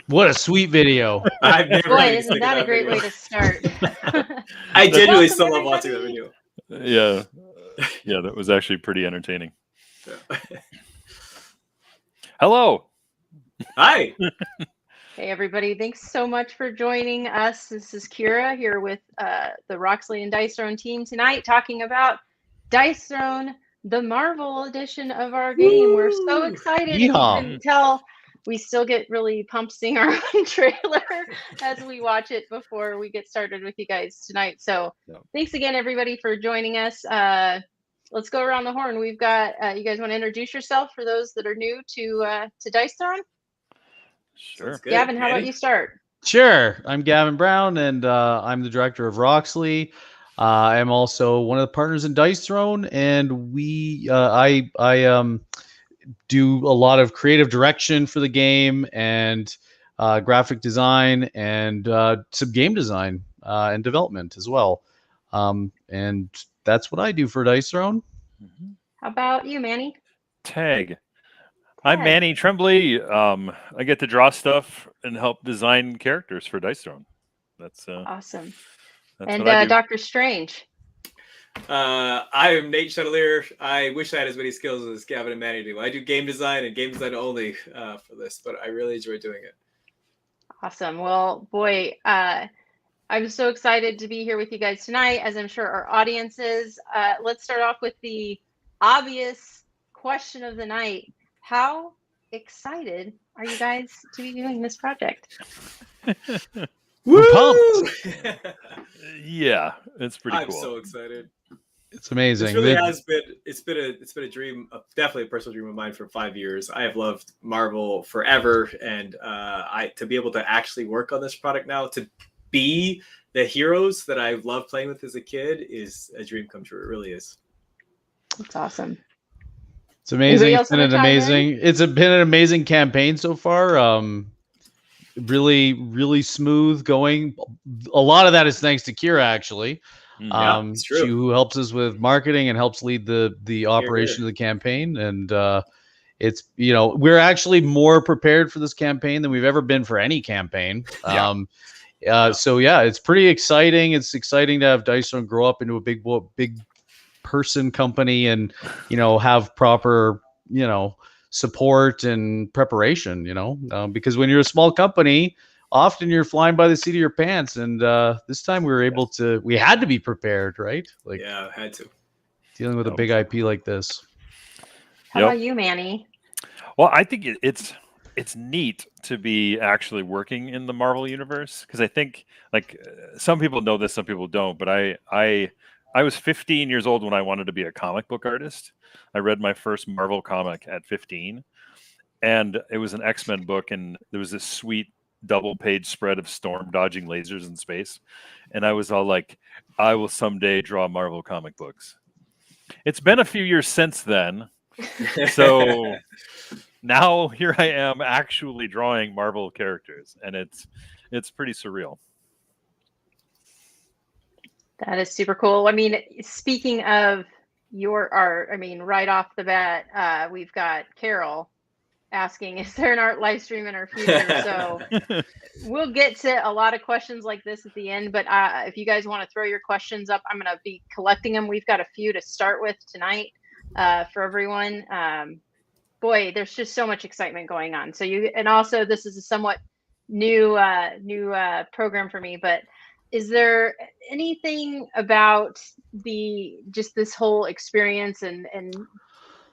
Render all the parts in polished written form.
What a sweet video. I've never Boy, really isn't seen that a that great video. way to start? I genuinely Welcome, still love watching that everybody. video. Yeah, that was actually pretty entertaining. Yeah. Hello. Hi. Hey, everybody. Thanks so much for joining us. This is Kira here with the Roxley and Dice Throne team tonight talking about Dice Throne, the Marvel edition of our game. We're so excited. If you Yeehaw. couldn't tell, we still get really pumped seeing our own trailer as we watch it before we get started with you guys tonight. So thanks again, everybody, for joining us. Let's go around the horn. We've got, you guys want to introduce yourself for those that are new to Dice Throne? Sure. Gavin, how about you start? Sure. I'm Gavin Brown, and I'm the director of Roxley. I'm also one of the partners in Dice Throne, and I do a lot of creative direction for the game and graphic design and some game design and development as well. And that's what I do for Dice Throne. How about you, Manny? Tag. I'm Manny Tremblay. I get to draw stuff and help design characters for Dice Throne. That's awesome. That's and what I do. Dr. Strange. I am Nate Chatelier. I wish I had as many skills as Gavin and Manny do. I do game design and game design only for this, but I really enjoy doing it. Awesome. Well, boy, I'm so excited to be here with you guys tonight, as I'm sure our audience is. Let's start off with the obvious question of the night. How excited are you guys to be doing this project? We're pumped. Yeah, it's pretty cool. I'm so excited. It's amazing. This really has been. It's been a dream, definitely a personal dream of mine for 5 years. I have loved Marvel forever, and to be able to actually work on this product now, to be the heroes that I loved playing with as a kid, is a dream come true. It really is. It's awesome. It's amazing. It's been an amazing campaign so far. Really, really smooth going. A lot of that is thanks to Kira, actually. It's true. Who helps us with marketing and helps lead the operation of the campaign. And it's, we're actually more prepared for this campaign than we've ever been for any campaign. So yeah, it's pretty exciting. It's exciting to have Dice Throne grow up into a big person company and have proper support and preparation, because when you're a small company, often you're flying by the seat of your pants, and this time we had to be prepared, right? Had to, dealing with a big IP like this. How about you, Manny? Well, I think it's neat to be actually working in the Marvel universe, because I think some people know this, some people don't, but I was 15 years old when I wanted to be a comic book artist. I read my first Marvel comic at 15, and it was an X-Men book, and there was this sweet double-page spread of Storm dodging lasers in space, and I was all like, I will someday draw Marvel comic books. It's been a few years since then, so now here I am actually drawing Marvel characters, and it's pretty surreal. That is super cool. I mean, speaking of your art, right off the bat, we've got Carol asking, is there an art live stream in our future? So we'll get to a lot of questions like this at the end, but if you guys want to throw your questions up, I'm going to be collecting them. We've got a few to start with tonight for everyone. Boy, there's just so much excitement going on. And also this is a somewhat new program for me, but is there anything about this whole experience and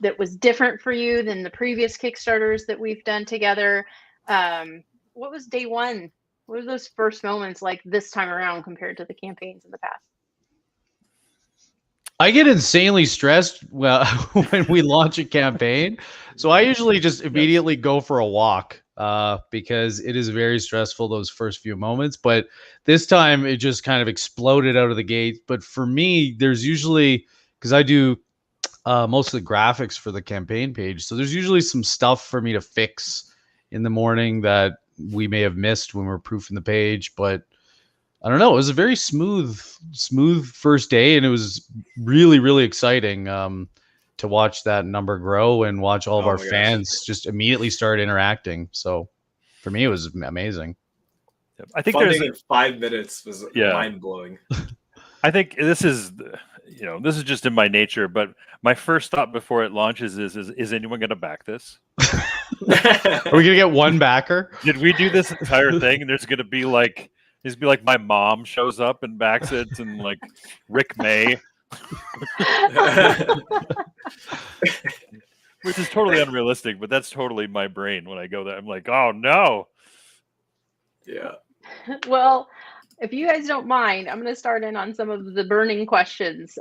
that was different for you than the previous Kickstarters that we've done together? What was day one? What were those first moments like this time around compared to the campaigns in the past? I get insanely stressed when we launch a campaign. So I usually just immediately go for a walk because it is very stressful those first few moments. But this time it just kind of exploded out of the gate. But for me, there's usually, because I do most of the graphics for the campaign page, so there's usually some stuff for me to fix in the morning that we may have missed when we're proofing the page. But I don't know. It was a very smooth first day, and it was really, really exciting to watch that number grow and watch all of our fans just immediately start interacting. So for me, it was amazing. I think funding in 5 minutes was Yeah. mind blowing. I think this is, this is just in my nature, but my first thought before it launches is anyone going to back this? Are we gonna get one backer? Did we do this entire thing? And there's going to be like my mom shows up and backs it, and like Rick May, which is totally unrealistic, but that's totally my brain when I go there. I'm like, oh no. Yeah. Well, if you guys don't mind, I'm going to start in on some of the burning questions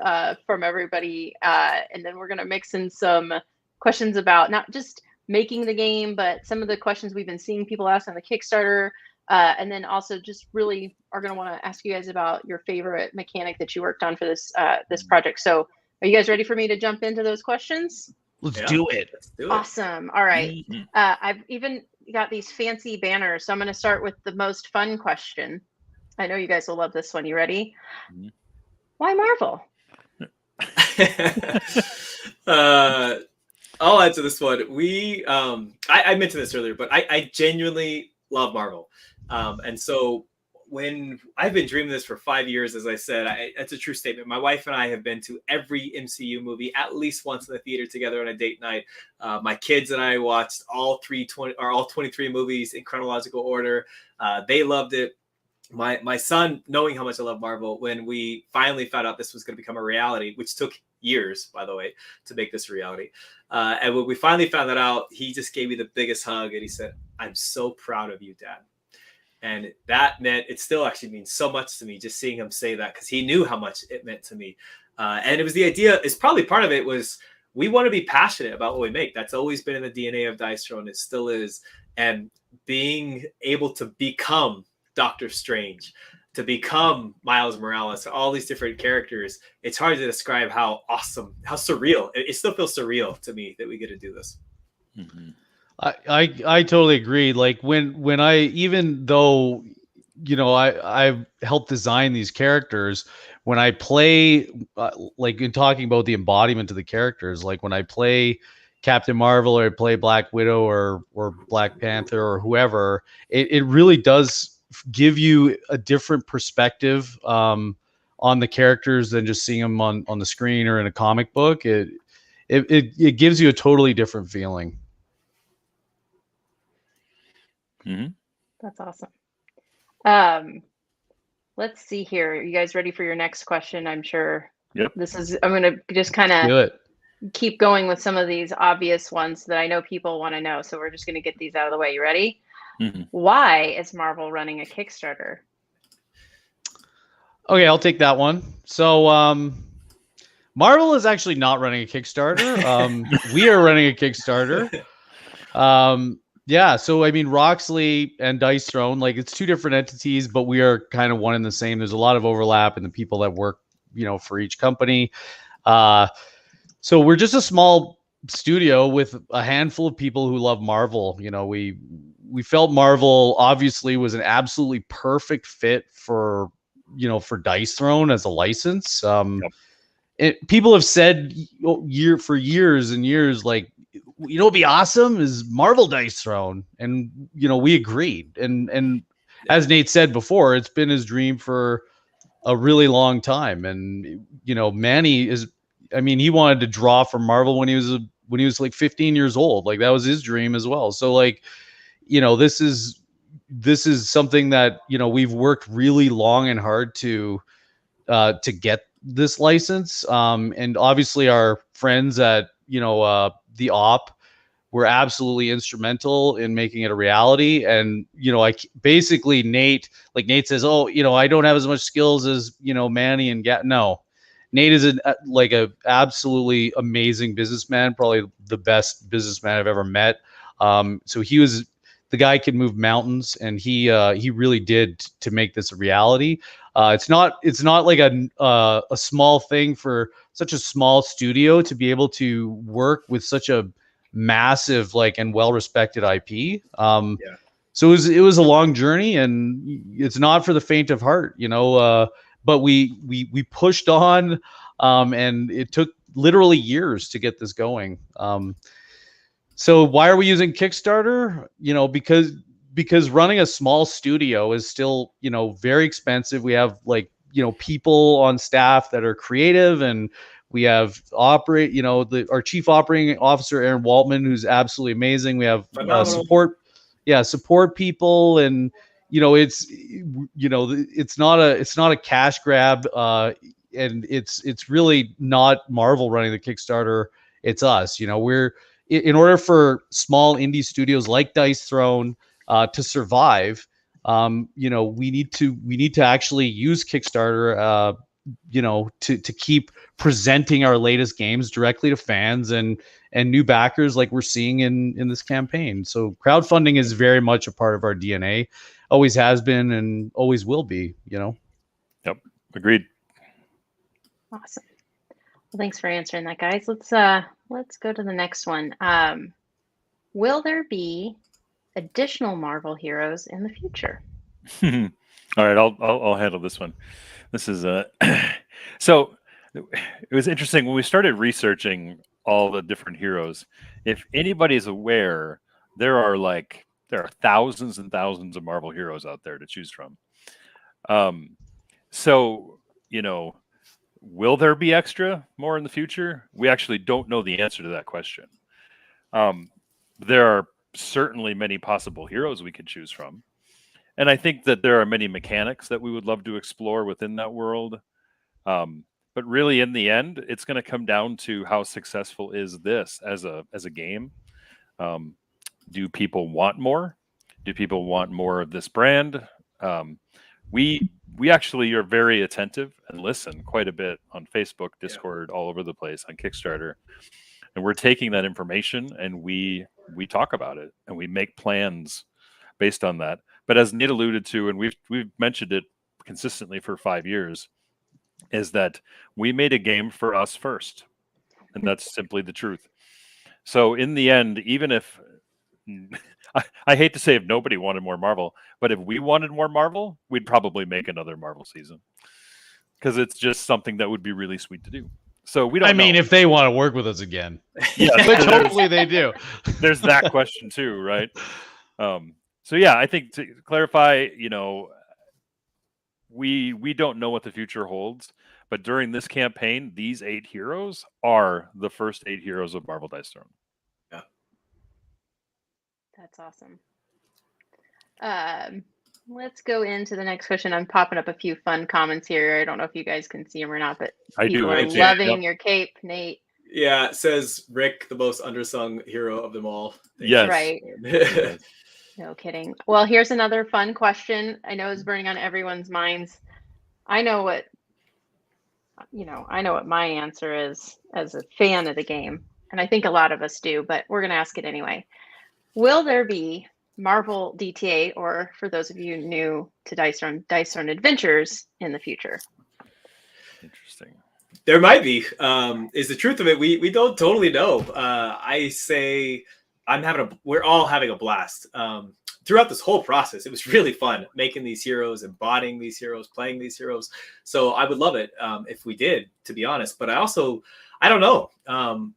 from everybody, and then we're going to mix in some questions about not just making the game, but some of the questions we've been seeing people ask on the Kickstarter, and then also just really are going to want to ask you guys about your favorite mechanic that you worked on for this this project. So, are you guys ready for me to jump into those questions? Let's do it. Let's do it. Awesome. All right. I've even got these fancy banners, so I'm going to start with the most fun question. I know you guys will love this one. You ready? Why Marvel? I'll answer this one. I mentioned this earlier, but I genuinely love Marvel. And so when I've been dreaming this for 5 years, as I said, that's a true statement. My wife and I have been to every MCU movie at least once in the theater together on a date night. My kids and I watched all 23 movies in chronological order. They loved it. My son, knowing how much I love Marvel, when we finally found out this was going to become a reality, which took years, by the way, to make this a reality. And when we finally found that out, he just gave me the biggest hug and he said, "I'm so proud of you, Dad." And that meant, it still actually means so much to me just seeing him say that, because he knew how much it meant to me. And it was the idea, is probably part of it was, we want to be passionate about what we make. That's always been in the DNA of Dice Throne. It still is. And being able to become Doctor Strange, to become Miles Morales, all these different characters, it's hard to describe how awesome, how surreal. It still feels surreal to me that we get to do this. Mm-hmm. I totally agree. Like when I, even though, I've helped design these characters, when I play, like in talking about the embodiment of the characters, like when I play Captain Marvel or I play Black Widow or Black Panther or whoever, it really does give you a different perspective on the characters than just seeing them on the screen or in a comic book. It gives you a totally different feeling. Mm-hmm. That's awesome. Let's see here. Are you guys ready for your next question? I'm sure. Yep. I'm going to just kind Do of it. keep going with some of these obvious ones that I know people want to know. So we're just going to get these out of the way. You ready? Mm-hmm. Why is Marvel running a Kickstarter? Okay, I'll take that one. So, Marvel is actually not running a Kickstarter. We are running a Kickstarter. Yeah, so I mean, Roxley and Dice Throne, like it's two different entities, but we are kind of one and the same. There's a lot of overlap in the people that work, for each company. So we're just a small studio with a handful of people who love Marvel. We felt Marvel obviously was an absolutely perfect fit for Dice Throne as a license. People have said for years and years, like, what'd be awesome is Marvel Dice Throne, and we agreed. And as Nate said before, it's been his dream for a really long time. And Manny he wanted to draw for Marvel when he was like 15 years old. Like that was his dream as well. So like, this is something that we've worked really long and hard to get this license. And obviously our friends at the op were absolutely instrumental in making it a reality. And basically Nate says, "Oh, I don't have as much skills as Manny and no." Nate is a absolutely amazing businessman, probably the best businessman I've ever met. So the guy can move mountains, and he really did to make this a reality. It's not like a small thing for such a small studio to be able to work with such a massive and well-respected IP. So it was a long journey, and it's not for the faint of heart, but we pushed on, and it took literally years to get this going. So why are we using Kickstarter? Because because running a small studio is still, very expensive. We have like, people on staff that are creative, and we have our chief operating officer, Aaron Waltman, who's absolutely amazing. We have Phenomenal. support people, and it's not a cash grab, and it's really not Marvel running the Kickstarter. It's us. We're in order for small indie studios like Dice Throne to survive. We need to actually use Kickstarter, to keep presenting our latest games directly to fans and new backers, like we're seeing in this campaign. So crowdfunding is very much a part of our DNA, always has been and always will be. Yep, agreed. Awesome. Well, thanks for answering that, guys. Let's go to the next one. Will there be additional Marvel heroes in the future? All right, I'll handle this one. This is so it was interesting when we started researching all the different heroes. If anybody's aware, there are thousands and thousands of Marvel heroes out there to choose from. So will there be more in the future? We actually don't know the answer to that question. There are certainly many possible heroes we could choose from. And I think that there are many mechanics that we would love to explore within that world. But really, in the end, it's going to come down to how successful is this as a game. Do people want more? Do people want more of this brand? We actually are very attentive and listen quite a bit on Facebook, Discord, all over the place, on Kickstarter. And we're taking that information and we talk about it and we make plans based on that. But as Nate alluded to, and we've mentioned it consistently for 5 years, is that we made a game for us first. And that's simply the truth. So in the end, even if I hate to say if nobody wanted more Marvel, but if we wanted more Marvel, we'd probably make another Marvel season, because it's just something that would be really sweet to do. So we don't. I mean, if they want to work with us again, yeah, which hopefully they do. There's that question too, right? So yeah, I think to clarify, we don't know what the future holds, but during this campaign, these 8 heroes are the first 8 heroes of Marvel Dice Throne. Yeah, that's awesome. Let's go into the next question. I'm popping up a few fun comments here. I don't know if you guys can see them or not, but people are loving your cape, Nate. Yeah, it says Rick, the most undersung hero of them all. Yes. Right. No kidding. Well, here's another fun question. I know it's burning on everyone's minds. I know what my answer is as a fan of the game, and I think a lot of us do, but we're going to ask it anyway. Will there be Marvel DTA, or for those of you new to Dice Throne Adventures in the future? Interesting. There might be. Is the truth of it? We don't totally know. I say we're all having a blast. Throughout this whole process, it was really fun making these heroes, embodying these heroes, playing these heroes. So I would love it if we did, to be honest. But I don't know.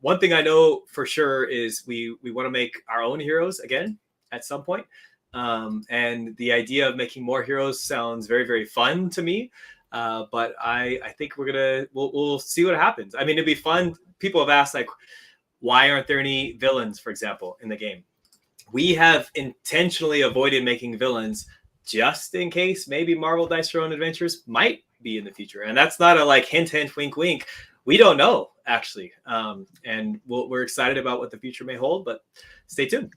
One thing I know for sure is we want to make our own heroes again at some point. And the idea of making more heroes sounds very, very fun to me. But I think we'll see what happens. I mean, it'd be fun. People have asked, like, why aren't there any villains, for example, in the game? We have intentionally avoided making villains just in case maybe Marvel Dice Throne Adventures might be in the future. And that's not a hint, wink, wink. We don't know, actually. And we're excited about what the future may hold, but stay tuned.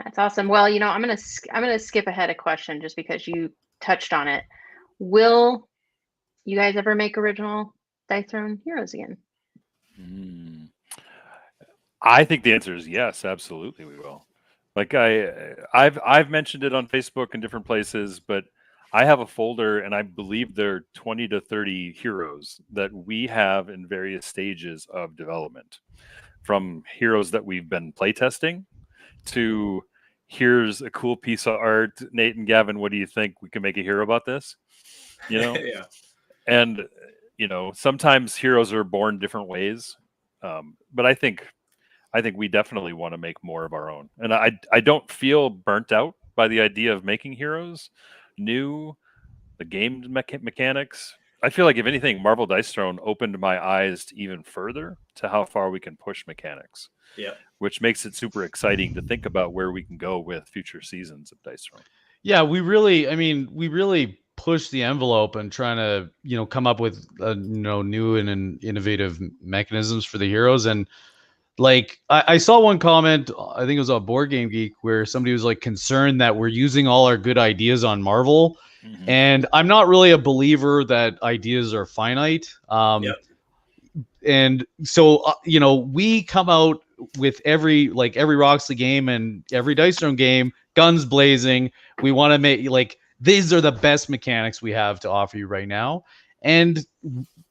That's awesome. Well, I'm gonna skip ahead a question just because you touched on it. Will you guys ever make original Dice Throne heroes again? I think the answer is yes, absolutely we will. Like I've mentioned it on Facebook and different places, but I have a folder and I believe there are 20 to 30 heroes that we have in various stages of development. From heroes that we've been playtesting to here's a cool piece of art. Nate and Gavin, what do you think? We can make a hero about this, Yeah. And sometimes heroes are born different ways. But I think I think we definitely want to make more of our own. And I don't feel burnt out by the idea of making heroes new, the game mechanics. I feel like if anything, Marvel Dice Throne opened my eyes to even further to how far we can push mechanics. Yeah. Which makes it super exciting to think about where we can go with future seasons of Dice Throne. Yeah, we really push the envelope and trying to, come up with, new and innovative mechanisms for the heroes. And like, I saw one comment, I think it was on Board Game Geek, where somebody was like concerned that we're using all our good ideas on Marvel. Mm-hmm. And I'm not really a believer that ideas are finite. Yep. And so, we come out with every Roxley game and every Dice Throne game, guns blazing. We want to make, like, these are the best mechanics we have to offer you right now. And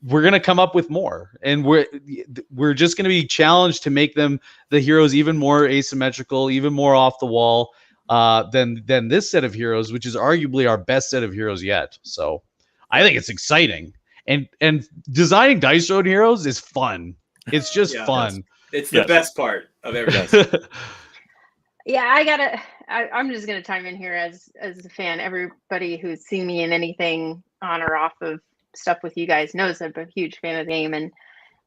we're going to come up with more. And we're just going to be challenged to make the heroes even more asymmetrical, even more off the wall than this set of heroes, which is arguably our best set of heroes yet. So I think it's exciting. And designing Dice Throne heroes is fun. It's just fun. It's the best part of everything. Yeah, I'm just gonna chime in here as a fan. Everybody who's seen me in anything on or off of stuff with you guys knows I'm a huge fan of the game, and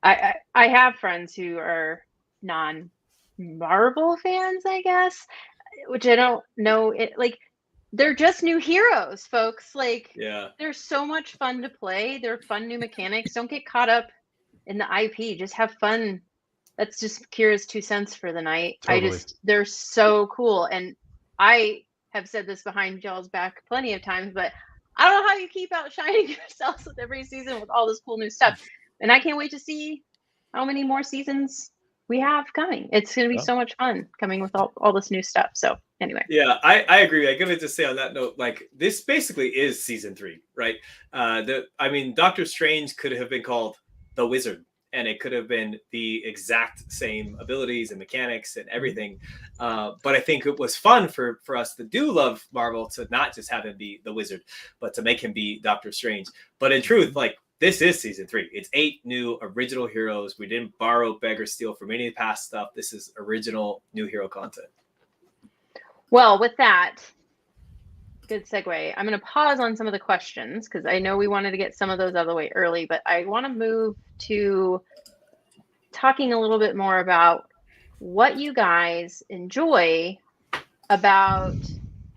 I have friends who are non-Marvel fans, I guess, which I don't know. Like, they're just new heroes, folks. Like, they're so much fun to play. They're fun new mechanics. Don't get caught up in the IP. Just have fun. That's just Kira's 2 cents for the night. Totally. They're so cool. And I have said this behind y'all's back plenty of times, but I don't know how you keep outshining yourselves with every season with all this cool new stuff. And I can't wait to see how many more seasons we have coming. It's going to be so much fun coming with all this new stuff. So anyway. Yeah, I agree. I'm going to just say on that note, like, this basically is season 3, right? Doctor Strange could have been called the Wizard, and it could have been the exact same abilities and mechanics and everything. But I think it was fun for us that do love Marvel to not just have him be the Wizard, but to make him be Doctor Strange. But in truth, like, this is season 3. It's 8 new original heroes. We didn't borrow, beg, or steal from any past stuff. This is original new hero content. Well, with that, good segue. I'm going to pause on some of the questions because I know we wanted to get some of those out of the way early, but I want to move to talking a little bit more about what you guys enjoy about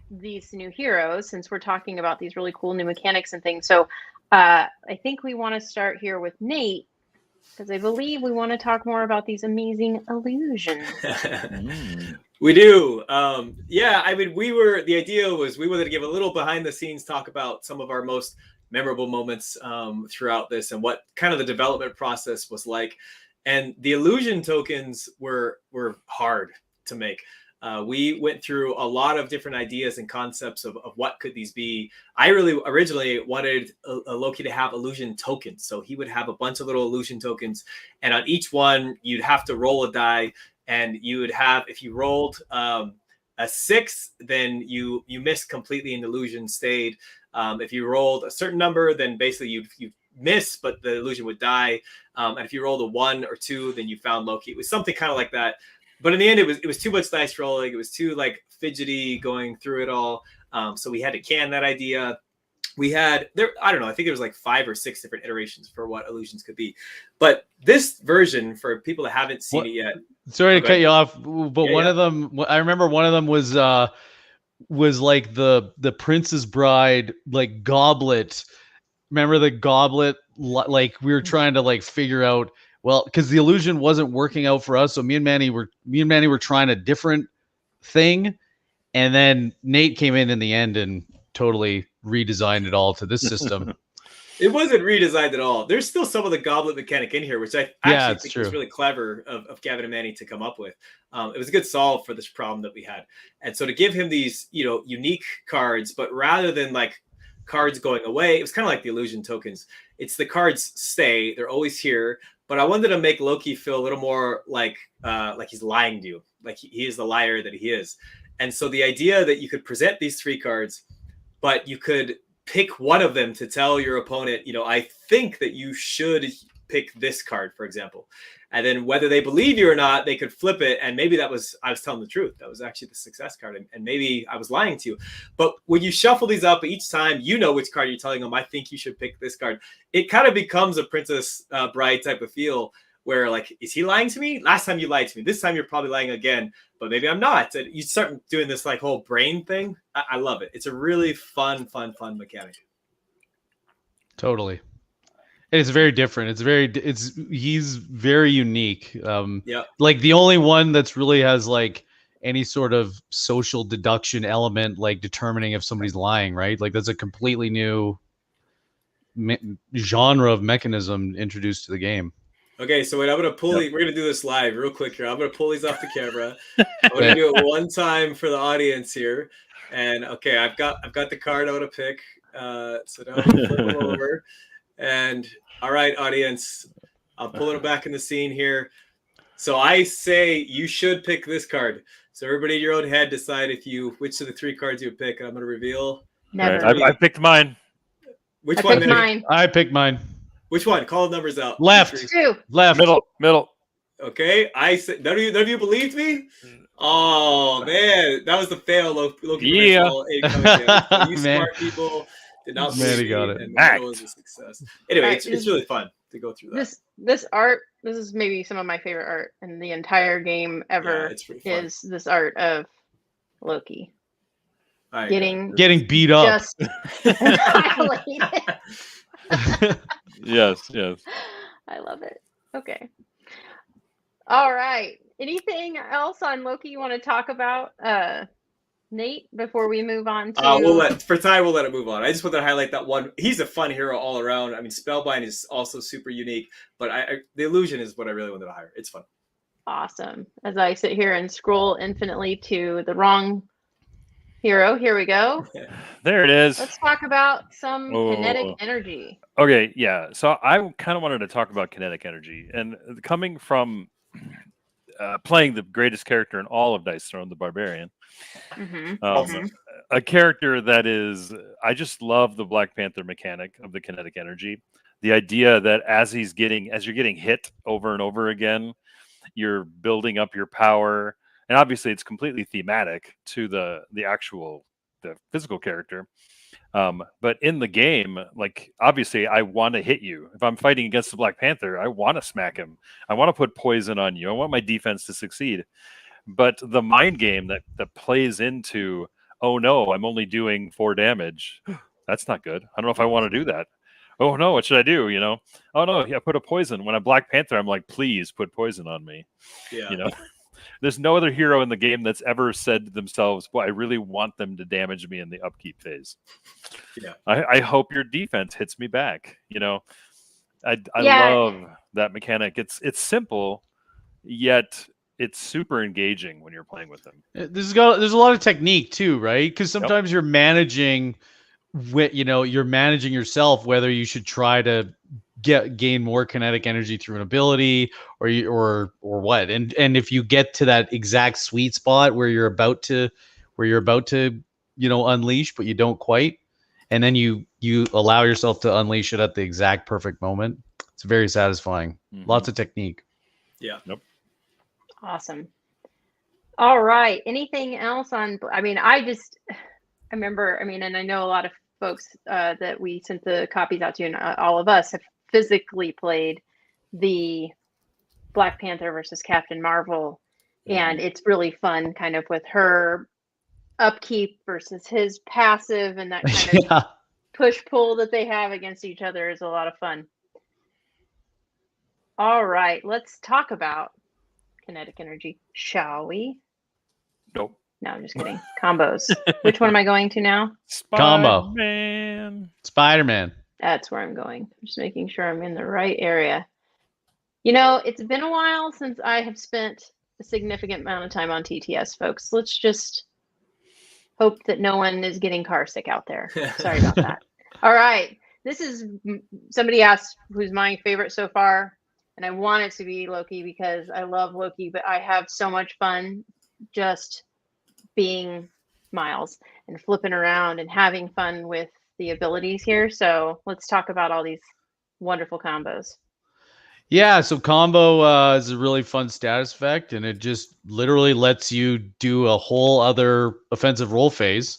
these new heroes, since we're talking about these really cool new mechanics and things. So I think we want to start here with Nate, because I believe we want to talk more about these amazing illusions. We do. The idea was we wanted to give a little behind the scenes talk about some of our most memorable moments throughout this and what kind of the development process was like. And the illusion tokens were hard to make. We went through a lot of different ideas and concepts of what could these be. I really originally wanted a Loki to have illusion tokens. So he would have a bunch of little illusion tokens, and on each one, you'd have to roll a die, and you would have, if you rolled a 6, then you missed completely and the illusion stayed. If you rolled a certain number, then basically you miss, but the illusion would die. And if you rolled a 1 or 2, then you found Loki. It was something kind of like that. But in the end, it was too much dice rolling. It was too fidgety going through it all. So we had to can that idea. We had I don't know. I think there was 5 or 6 different iterations for what illusions could be. But this version, for people that haven't seen it yet. Sorry to cut you off, but one of them, I remember one of them was like the Princess Bride goblet. Remember the goblet? We were trying to figure out. Well, because the illusion wasn't working out for us, so me and Manny were trying a different thing, and then Nate came in the end and totally redesigned it all to this system. It wasn't redesigned at all. There's still some of the goblet mechanic in here, which I actually think was really clever of Gavan and Manny to come up with. It was a good solve for this problem that we had, and so to give him these unique cards, but rather than cards going away, it was kind of like the illusion tokens. It's the cards stay; they're always here. But I wanted to make Loki feel a little more like he's lying to you, like he is the liar that he is. And so the idea that you could present these 3 cards, but you could pick one of them to tell your opponent, I think that you should pick this card, for example. And then whether they believe you or not, they could flip it. And maybe I was telling the truth. That was actually the success card. And maybe I was lying to you. But when you shuffle these up each time, you know which card you're telling them, I think you should pick this card. It kind of becomes a Princess Bride type of feel where like, is he lying to me? Last time you lied to me. This time you're probably lying again, but maybe I'm not. And you start doing this like whole brain thing. I love it. It's a really fun mechanic. Totally. It's very different. He's very unique. Yeah. Like the only one that's really has like any sort of social deduction element, like determining if somebody's lying, right? Like that's a completely new genre of mechanism introduced to the game. Okay, so wait, I'm gonna pull. We're gonna do this live, real quick here. I'm gonna pull these off the camera. I'm gonna do it one time for the audience here. And okay, I've got the card I want to pick. So now I'm gonna flip them over. And all right, audience, I'm pulling it back in the scene here. So I say you should pick this card. So everybody in your own head decide which of the 3 cards you would pick. And I'm gonna reveal. Never. Right, I picked mine. Which I one? picked mine. I picked mine. Which one? Call the numbers out. Left. 2. Left. Middle. Okay, I said none of you believed me. Oh man, that was the fail. Loki. Yeah. You smart people did not Manny believe got me, it. and that was a success. Anyway, Right, it's really fun to go through that. This art, this is maybe some of my favorite art in the entire game ever. Yeah, it's pretty fun. Is this art of Loki getting beat up. just annihilated. Yes. I love it. Okay. All right. Anything else on Loki you want to talk about, Nate, before we move on to? We'll let it move on. I just want to highlight that one. He's a fun hero all around. I mean, Spellbind is also super unique, but the illusion is what I really wanted to highlight. It's fun. Awesome. As I sit here and scroll infinitely to the wrong hero, here we go. There it is. Let's talk about some kinetic energy. Okay, yeah. So I kind of wanted to talk about kinetic energy, and coming from playing the greatest character in all of Dice Throne, the Barbarian, a character that is, I just love the Black Panther mechanic of the kinetic energy. The idea that as you're getting hit over and over again, you're building up your power, and obviously it's completely thematic to the physical character. But in the game, like obviously I want to hit you. If I'm fighting against the Black Panther, I want to smack him. I want to put poison on you. I want my defense to succeed. But the mind game that plays into, oh no, I'm only doing 4 damage. That's not good. I don't know if I want to do that. Oh no, what should I do? Oh no, yeah, put a poison. When I'm Black Panther, I'm like, please put poison on me. Yeah. There's no other hero in the game that's ever said to themselves, well, I really want them to damage me in the upkeep phase. Yeah. I hope your defense hits me back. I love that mechanic. It's simple, yet it's super engaging when you're playing with them. There's a lot of technique too, right? Because sometimes you're managing you're managing yourself, whether you should try to gain more kinetic energy through an ability or what. And if you get to that exact sweet spot where you're about to unleash, but you don't quite, and then you allow yourself to unleash it at the exact perfect moment, it's very satisfying. Lots of technique. Yeah. Nope. Awesome. All right. Anything else on? I remember. And I know a lot of folks that we sent the copies out to, and all of us have physically played the Black Panther versus Captain Marvel, and it's really fun, kind of with her upkeep versus his passive, and that kind of push pull that they have against each other is a lot of fun. All right, let's talk about kinetic energy, shall we? Nope. No, I'm just kidding. Combos. Which one am I going to now? Combo. Spider-Man. That's where I'm going. I'm just making sure I'm in the right area. It's been a while since I have spent a significant amount of time on TTS, folks. Let's just hope that no one is getting car sick out there. Sorry about that. All right. This is, somebody asked who's my favorite so far, and I want it to be Loki because I love Loki, but I have so much fun just being Miles and flipping around and having fun with the abilities here. So let's talk about all these wonderful combos. Yeah, so combo is a really fun status effect, and it just literally lets you do a whole other offensive roll phase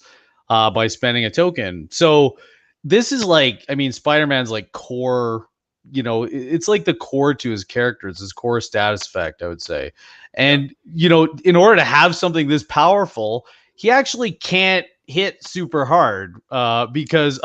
by spending a token. So this is like, I mean, Spider-Man's like core, it's like the core to his character. It's his core status effect, I would say. And, in order to have something this powerful, he actually can't hit super hard because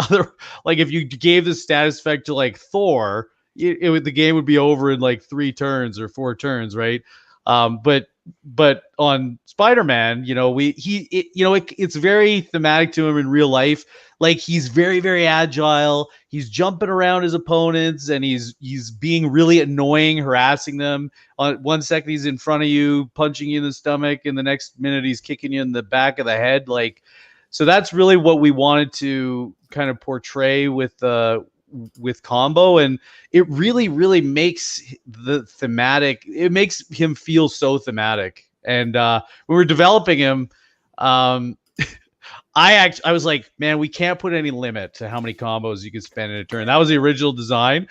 like if you gave the status effect to like Thor, the game would be over in like 3 turns or 4 turns, right? But on Spider-Man, it's very thematic to him in real life. Like he's very, very agile. He's jumping around his opponents, and he's being really annoying, harassing them. On 1 second he's in front of you, punching you in the stomach, and the next minute he's kicking you in the back of the head. Like, so that's really what we wanted to kind of portray with combo, and it really, really makes it makes him feel so thematic. And when we're developing him, I was like, man, we can't put any limit to how many combos you can spend in a turn. That was the original design.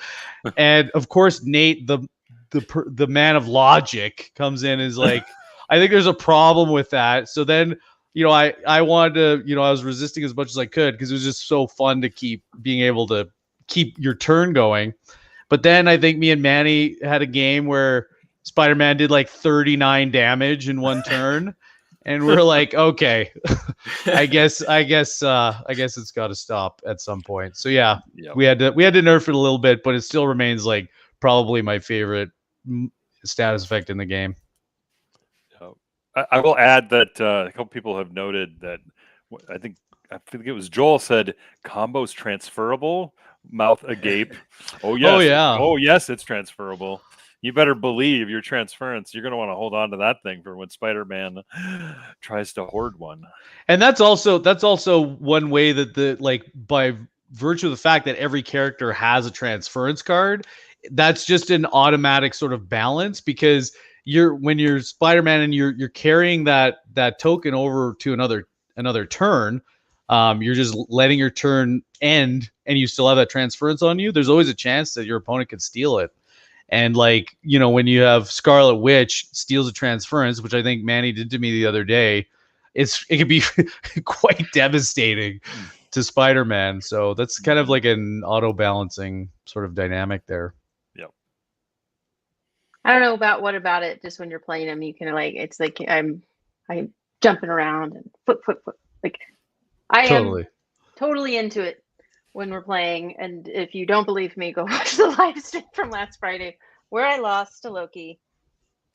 And of course, Nate, the man of logic, comes in and is like, I think there's a problem with that. So then, I wanted to, I was resisting as much as I could because it was just so fun to keep being able to keep your turn going. But then I think me and Manny had a game where Spider-Man did like 39 damage in 1 turn. And we're like, okay, I guess it's got to stop at some point. So yeah, we had to nerf it a little bit, but it still remains like probably my favorite status effect in the game. I will add that a couple people have noted that I think it was Joel said combo's transferable. Mouth agape. Oh yes. Oh yeah. Oh yes, it's transferable. You better believe your transference. You're going to want to hold on to that thing for when Spider-Man tries to hoard one. And that's also one way that by virtue of the fact that every character has a transference card, that's just an automatic sort of balance, because when you're Spider-Man and you're carrying that token over to another turn, you're just letting your turn end and you still have that transference on you. There's always a chance that your opponent could steal it. And when you have Scarlet Witch steals a transference, which I think Manny did to me the other day, it can be quite devastating to Spider-Man. So that's kind of like an auto balancing sort of dynamic there. Yep. I don't know what about it. Just when you're playing them, you can it's like I'm jumping around and flip. Like I Totally. am totally into it when we're playing. And if you don't believe me, go watch the live stream from last Friday where I lost to Loki,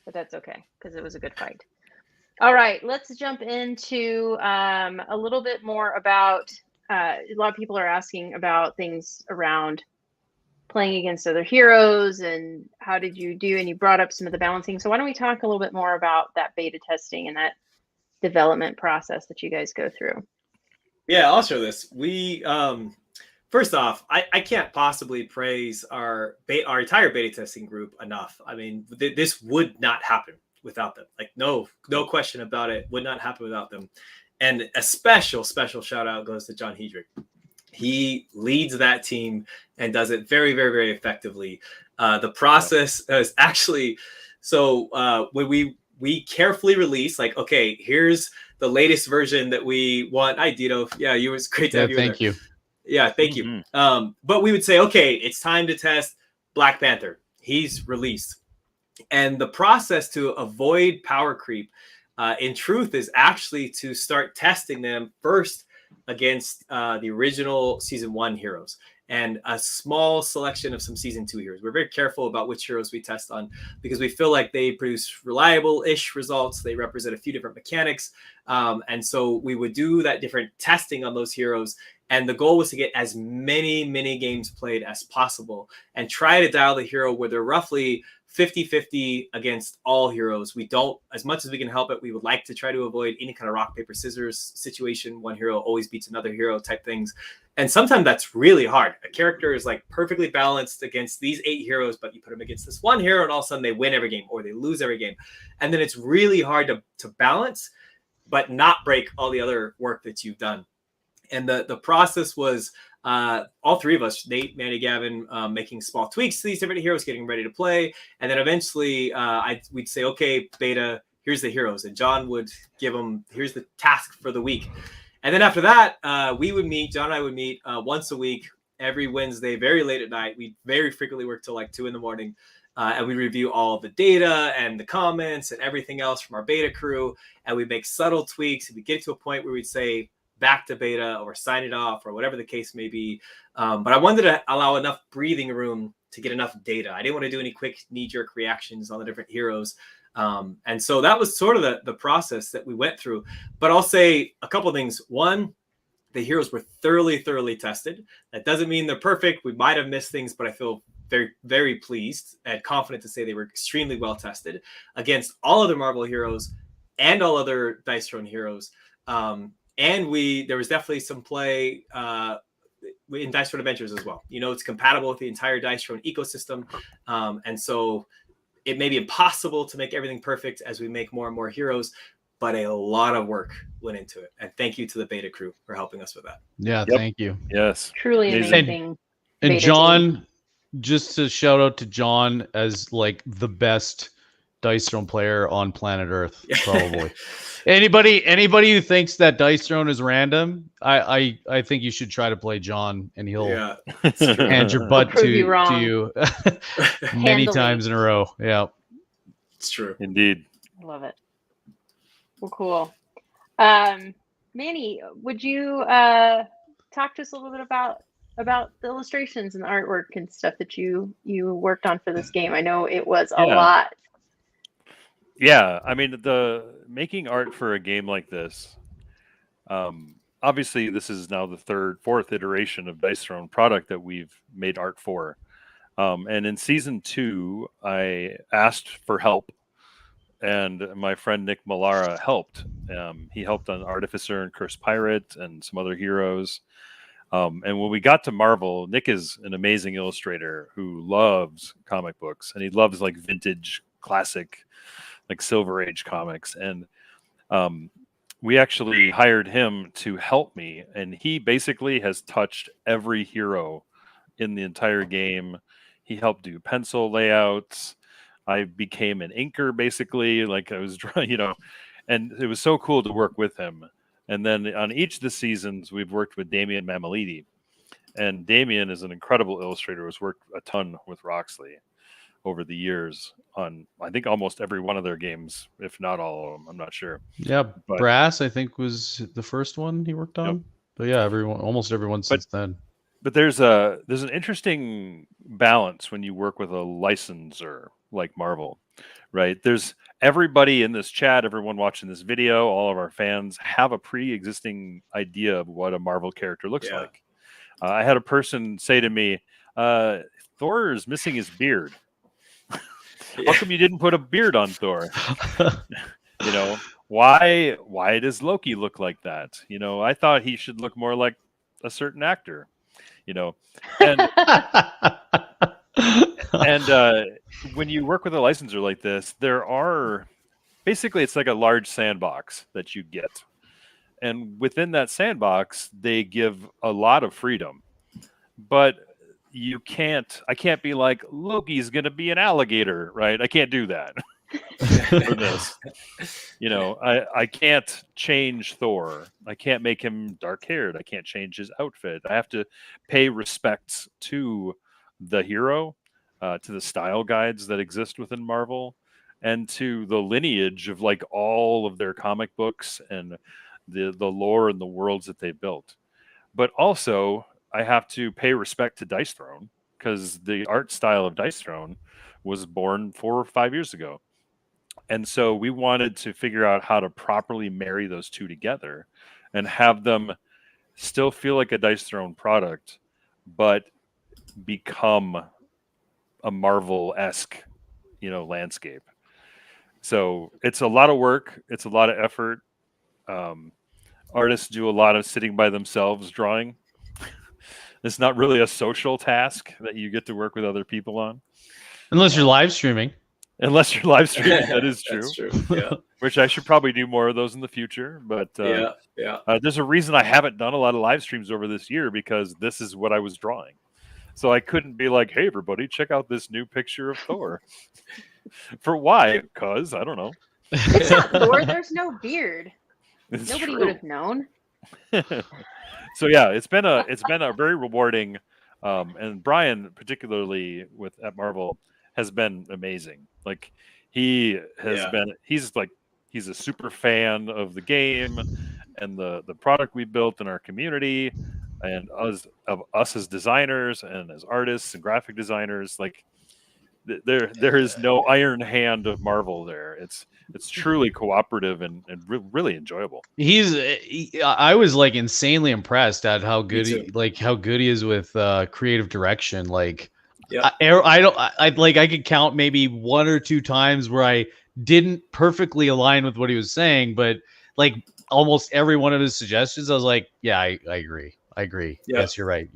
but that's okay because it was a good fight. All right, let's jump into a little bit more about a lot of people are asking about things around playing against other heroes and how did you do, and you brought up some of the balancing. So why don't we talk a little bit more about that beta testing and that development process that you guys go through? Yeah, I'll show this. We first off, I can't possibly praise our entire beta testing group enough. I mean, this would not happen without them. Like no question about it, would not happen without them. And a special shout out goes to John Hedrick. He leads that team and does it very, very, very effectively. The process is actually when we carefully release, like, okay, here's the latest version that we want. Hi, Dito. Yeah, it was great to have you. Thank you. Yeah, thank you. But we would say, okay, it's time to test Black Panther. He's released. And the process to avoid power creep, in truth, is actually to start testing them first against the original Season 1 heroes and a small selection of some Season 2 heroes. We're very careful about which heroes we test on because we feel like they produce reliable-ish results. They represent a few different mechanics. And so we would do that different testing on those heroes. And the goal was to get as many games played as possible and try to dial the hero where they're roughly 50-50 against all heroes. We don't, as much as we can help it, we would like to try to avoid any kind of rock, paper, scissors situation. One hero always beats another hero type things. And sometimes that's really hard. A character is like perfectly balanced against these 8 heroes, but you put them against this one hero and all of a sudden they win every game or they lose every game. And then it's really hard to balance, but not break all the other work that you've done. And the process was all three of us, Nate, Manny, Gavin, making small tweaks to these different heroes, getting ready to play. And then eventually we'd say, okay, beta, here's the heroes. And John would give them, here's the task for the week. And then after that, John and I would meet once a week, every Wednesday, very late at night. We very frequently work till like 2 a.m. And we review all the data and the comments and everything else from our beta crew. And we make subtle tweaks. And we get to a point where we'd say back to beta or sign it off or whatever the case may be. But I wanted to allow enough breathing room to get enough data. I didn't want to do any quick knee-jerk reactions on the different heroes. And so that was sort of the process that we went through. But I'll say a couple of things. One, the heroes were thoroughly tested. That doesn't mean they're perfect. We might have missed things, but I feel very, very pleased and confident to say they were extremely well tested against all other Marvel heroes and all other Dice Throne heroes. And there was definitely some play in Dice Throne Adventures as well. You know, it's compatible with the entire Dice Throne ecosystem. And so it may be impossible to make everything perfect as we make more and more heroes, but a lot of work went into it. And thank you to the beta crew for helping us with that. Yeah, thank you. Yes. Truly amazing. And John, just to shout out to John as like the best Dice Throne player on planet Earth, probably. Anybody who thinks that Dice Throne is random, I think you should try to play John, and he'll hand your butt to you many times in a row. Yeah, it's true. Indeed. I love it. Well, cool. Manny, would you talk to us a little bit about the illustrations and the artwork and stuff that you worked on for this game? I know it was a lot. Yeah, I mean, the making art for a game like this, obviously this is now the fourth iteration of Dice Throne product that we've made art for. And in season 2, I asked for help, and my friend Nick Millara helped. He helped on Artificer and Cursed Pirate and some other heroes. And when we got to Marvel, Nick is an amazing illustrator who loves comic books, and he loves like vintage classic, like Silver Age comics. And we actually hired him to help me, and he basically has touched every hero in the entire game. He helped do pencil layouts. I became an inker, basically, like I was drawing, and it was so cool to work with him. And then on each of the seasons, we've worked with Damian Mamalidi. And Damian is an incredible illustrator who's worked a ton with Roxley over the years on, I think, almost every one of their games, if not all of them. I'm not sure. Yeah, but Brass, I think, was the first one he worked on. Yep. But yeah, almost everyone since then. But there's an interesting balance when you work with a licensor like Marvel, right? There's everybody in this chat, everyone watching this video, all of our fans have a pre-existing idea of what a Marvel character looks like. I had a person say to me, Thor is missing his beard. How come you didn't put a beard on Thor? Why does Loki look like that? I thought he should look more like a certain actor, and when you work with a licensor like this, it's like a large sandbox that you get. And within that sandbox, they give a lot of freedom, but I can't be like, Loki's going to be an alligator, right? I can't do that for this. I can't change Thor. I can't make him dark haired. I can't change his outfit. I have to pay respects to the hero, to the style guides that exist within Marvel, and to the lineage of like all of their comic books and the lore and the worlds that they built. But also, I have to pay respect to Dice Throne, because the art style of Dice Throne was born 4 or 5 years ago. And so we wanted to figure out how to properly marry those two together and have them still feel like a Dice Throne product, but become a Marvel-esque, landscape. So it's a lot of work. It's a lot of effort. Artists do a lot of sitting by themselves drawing. It's not really a social task that you get to work with other people on. Unless you're live streaming. Unless you're live streaming, that is true. That's true. Yeah. Which I should probably do more of those in the future. But there's a reason I haven't done a lot of live streams over this year, because this is what I was drawing. So I couldn't be like, hey, everybody, check out this new picture of Thor. For why? Because, I don't know. It's not Thor. There's no beard. It's Nobody true. would have known. So yeah, it's been a very rewarding, and Brian, particularly at Marvel, has been amazing. Like he's a super fan of the game and the product we built in our community, and us as designers and as artists and graphic designers. Like there is no iron hand of Marvel there. It's truly cooperative and really enjoyable. I was like insanely impressed at how good he is with creative direction. Like I could count maybe 1 or 2 times where I didn't perfectly align with what he was saying, but like almost every one of his suggestions, I was like, yeah, I agree. Yep. Yes, you're right.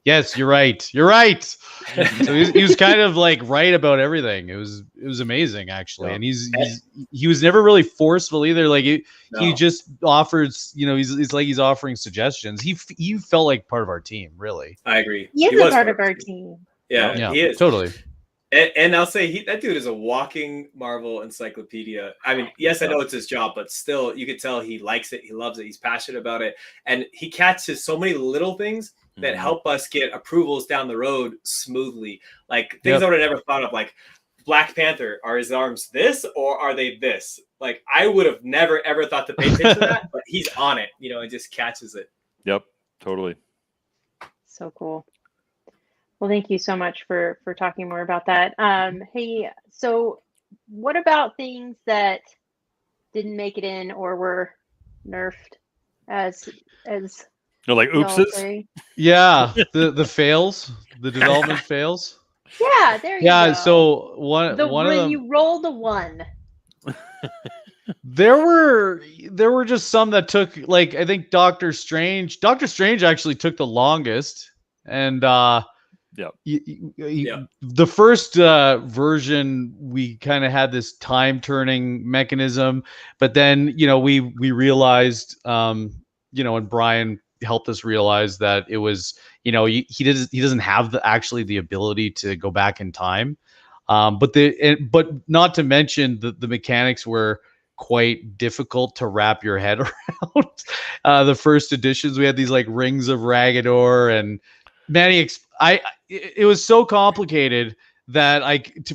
Yes, you're right. So he was kind of like right about everything. It was amazing, actually. And he was never really forceful either. Like he just offers, he's offering suggestions. He felt like part of our team, really. I agree. He is a part of our team. Yeah, he is. Totally. And I'll say that dude is a walking Marvel encyclopedia. I mean, yes, I know it's his job, but still, you could tell he likes it. He loves it. He's passionate about it. And he catches so many little things that help us get approvals down the road smoothly. Like things I would have never thought of, like Black Panther. Are his arms this or are they this? Like I would have never, ever thought to pay attention to that, but he's on it, and just catches it. Yep, totally. So cool. Well, thank you so much for talking more about that. Hey, so what about things that didn't make it in or were nerfed as like oopses? Yeah, the fails, the development fails. Yeah, there you go. Yeah, so one of them, you rolled a 1. There were just some that took, like, I think Doctor Strange actually took the longest, and the first version we kind of had this time turning mechanism, but then we realized and Brian helped us realize that it was he doesn't have the ability to go back in time, but not to mention the mechanics were quite difficult to wrap your head around. The first editions, we had these like rings of Ragador, and Manny, it was so complicated that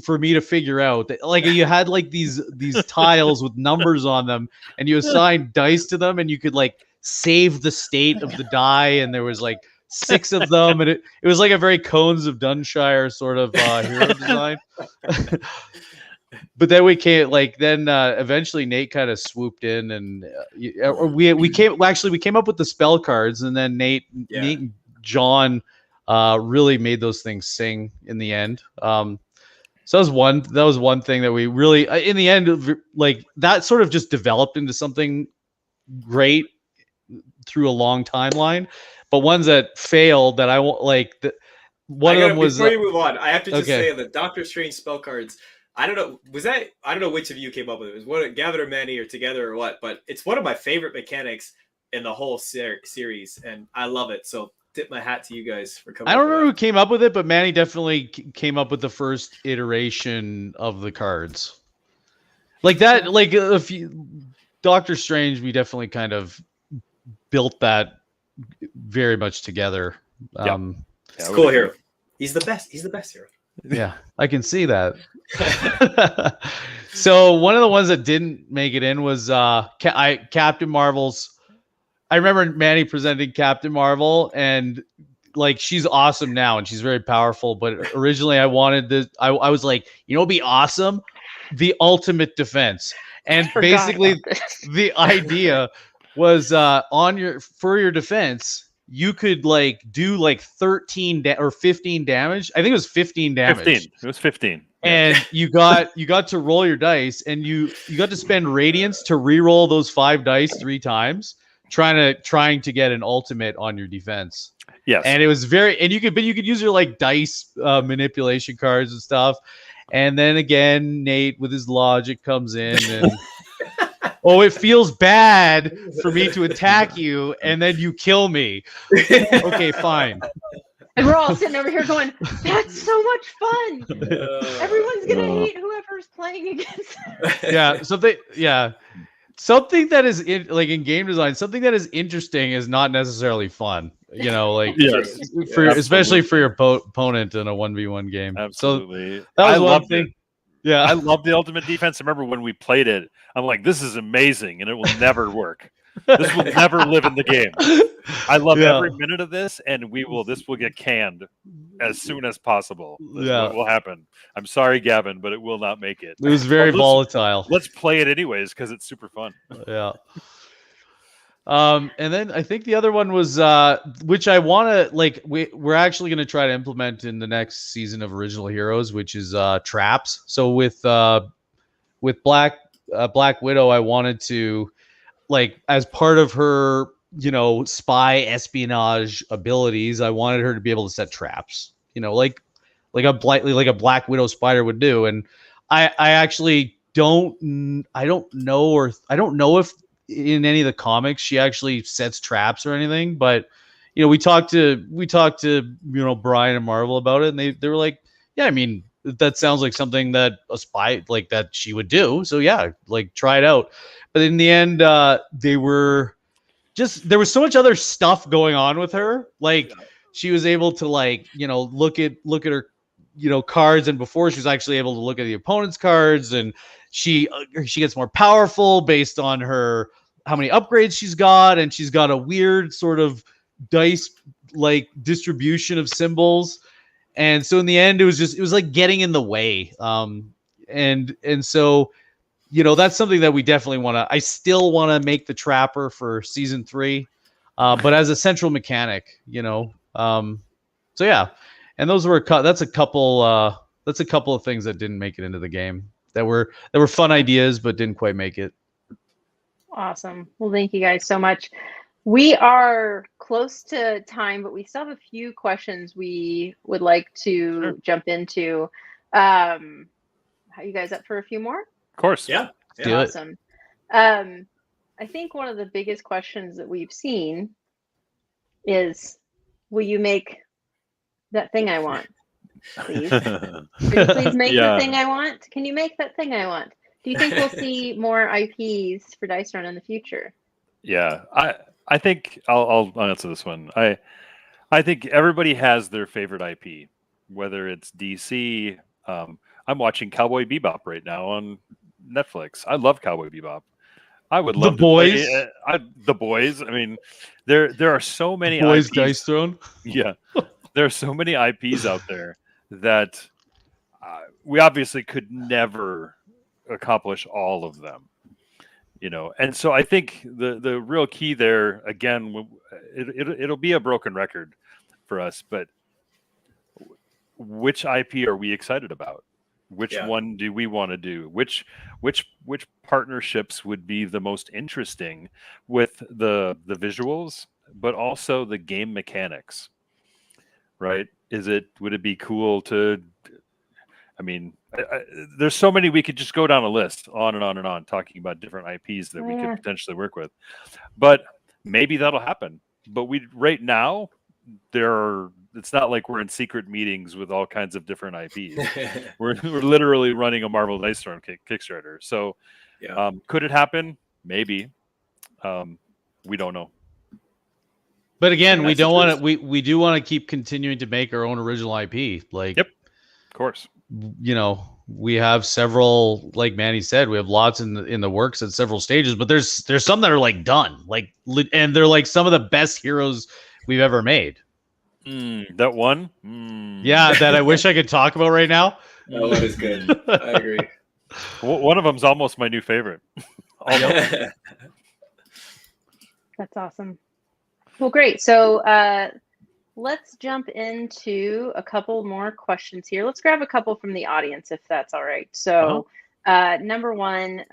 for me to figure out that, like, you had like these tiles with numbers on them, and you assigned dice to them, and you could like save the state of the die, and there was like 6 of them, and it was like a very Cones of Dunshire sort of hero design. But then eventually Nate kind of swooped in, and we came up with the spell cards, and then Nate and John really made those things sing in the end. So that was one thing that we really, in the end, like, that sort of just developed into something great through a long timeline. But ones that failed that I won't like. One of them was. Before you move on, I have to just say the Doctor Strange spell cards. I don't know. I don't know which of you came up with it. It was one of Gavan or Manny or together or what, but it's one of my favorite mechanics in the whole series, and I love it. So tip my hat to you guys for coming. I don't remember who came up with it, but Manny definitely came up with the first iteration of the cards. Like that, like Doctor Strange, we definitely kind of built that very much together. It's cool hero. He's the best. He's the best hero. Yeah, I can see that. So one of the ones that didn't make it in was Captain Marvel's. I remember Manny presenting Captain Marvel, and like, she's awesome now and she's very powerful. But originally I wanted this. I was like, it'd be awesome, the ultimate defense. And basically the idea was for your defense, you could like do like 13 or 15 damage. I think it was 15 damage. 15. It was 15. And you got to roll your dice, and you got to spend radiance to re-roll those 5 dice 3 times, trying to get an ultimate on your defense. Yes. And it was you could use your like dice manipulation cards and stuff. And then again, Nate with his logic comes in and oh, it feels bad for me to attack you and then you kill me. Okay, fine. And we're all sitting over here going, that's so much fun. Everyone's going to hate whoever's playing against them. Something that is like in game design, something that is interesting is not necessarily fun. You know, like especially for your opponent in a 1v1 game. Absolutely. So that was one loved thing. It. Yeah, I love the Ultimate Defense. I remember when we played it, I'm like, this is amazing, and it will never work. This will never live in the game. I love every minute of this, and this will get canned as soon as possible. That's what will happen. I'm sorry, Gavin, but it will not make it. It was very volatile. Let's play it anyways because it's super fun. Yeah. And then I think the other one was which I want to like we're actually going to try to implement in the next season of Original Heroes, which is traps. So with Black Widow, I wanted to like as part of her, spy espionage abilities, I wanted her to be able to set traps, like a Black Widow spider would do. And I actually don't know if in any of the comics she actually sets traps or anything, but we talked to Brian and Marvel about it, and they were like, yeah, I mean, that sounds like something that a spy like that she would do, so yeah, like try it out. But in the end, there was so much other stuff going on with her, like she was able to like look at her cards, and before she was actually able to look at the opponent's cards, and she gets more powerful based on her how many upgrades she's got, and she's got a weird sort of dice like distribution of symbols. And so in the end, it was like getting in the way. And so that's something that we definitely I still want to make the Trapper for season 3, but as a central mechanic, so yeah. And those were that's a couple of things that didn't make it into the game that were fun ideas but didn't quite make it. Awesome. Well, thank you guys so much. We are close to time, but we still have a few questions we would like to jump into. Are you guys up for a few more? Of course. Yeah. Awesome. I think one of the biggest questions that we've seen is, will you make that thing I want? Please. Can you please make the thing I want? Can you make that thing I want? Do you think we'll see more IPs for Dice Run in the future? Yeah, I think I'll answer this one. I think everybody has their favorite IP, whether it's DC. I'm watching Cowboy Bebop right now on Netflix. I love Cowboy Bebop. I would love The Boys. The Boys. I mean, there are so many Boys IPs. Dice Throne. Yeah, there are so many IPs out there that we obviously could never accomplish all of them. And so I think the real key there, again, it'll be a broken record for us, but which IP are we excited about? Which one do we want to do? Which partnerships would be the most interesting with the visuals, but also the game mechanics, right? Would it be cool to, I mean, there's so many, we could just go down a list on and on and on, talking about different IPs that we could potentially work with, but maybe that'll happen. But right now, it's not like we're in secret meetings with all kinds of different IPs. we're literally running a Marvel Dice Throne Kickstarter. So could it happen? Maybe. We don't know. But again, we don't want to. We do want to keep continuing to make our own original IP. Like, yep, of course. We have several, like Manny said, we have lots in the works at several stages. But there's some that are like done, like, and they're like some of the best heroes we've ever made. That one, yeah, that I wish I could talk about right now. That one is good. I agree. One of them's almost my new favorite. That's awesome. Well, great. So let's jump into a couple more questions here. Let's grab a couple from the audience, if that's all right. So number one,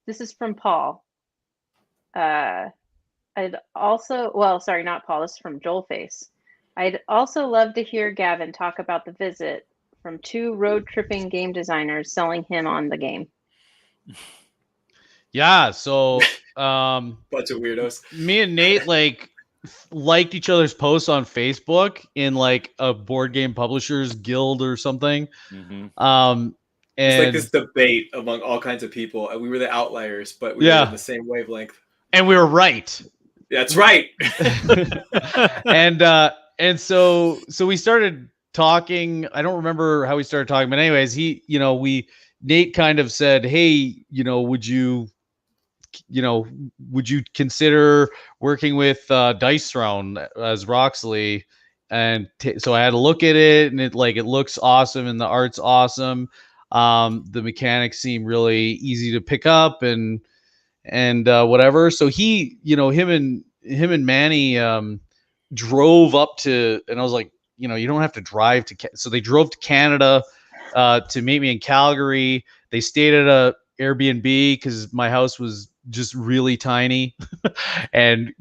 this is from Paul. I'd also, well, sorry, not Paul. This is from Joel Face. I'd also love to hear Gavin talk about the visit from 2 road tripping game designers selling him on the game. Yeah, so Bunch of weirdos. me and Nate liked each other's posts on Facebook in like a board game publishers guild or something. Mm-hmm. It's like And this debate among all kinds of people, and we were the outliers, but we were in the same wavelength. And we were right. That's right. and so we started talking. I don't remember how we started talking, but anyways, Nate kind of said, "Hey, would you consider working with Dice Throne as Roxley?" And so I had to look at it, and it looks awesome, and the art's awesome. The mechanics seem really easy to pick up, and whatever. So he, him and Manny drove up to, and I was like, you don't have to drive to. So they drove to Canada to meet me in Calgary. They stayed at a Airbnb because my house was just really tiny and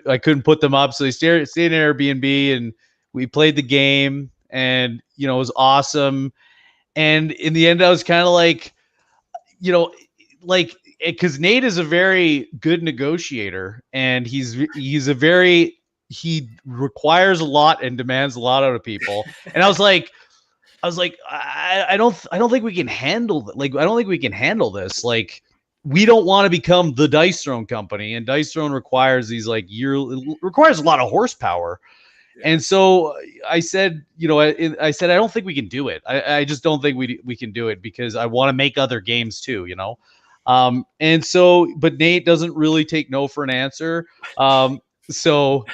I couldn't put them up. So they stayed in Airbnb, and we played the game, and it was awesome. And in the end, I was kind of like, because Nate is a very good negotiator, and he requires a lot and demands a lot out of people. And I was like, I don't think we can handle that. Like, I don't think we can handle this. Like, we don't want to become the Dice Throne company, and Dice Throne requires these it requires a lot of horsepower. Yeah. And so I said, I said, I don't think we can do it. I just don't think we can do it, because I want to make other games too, and so, but Nate doesn't really take no for an answer. So,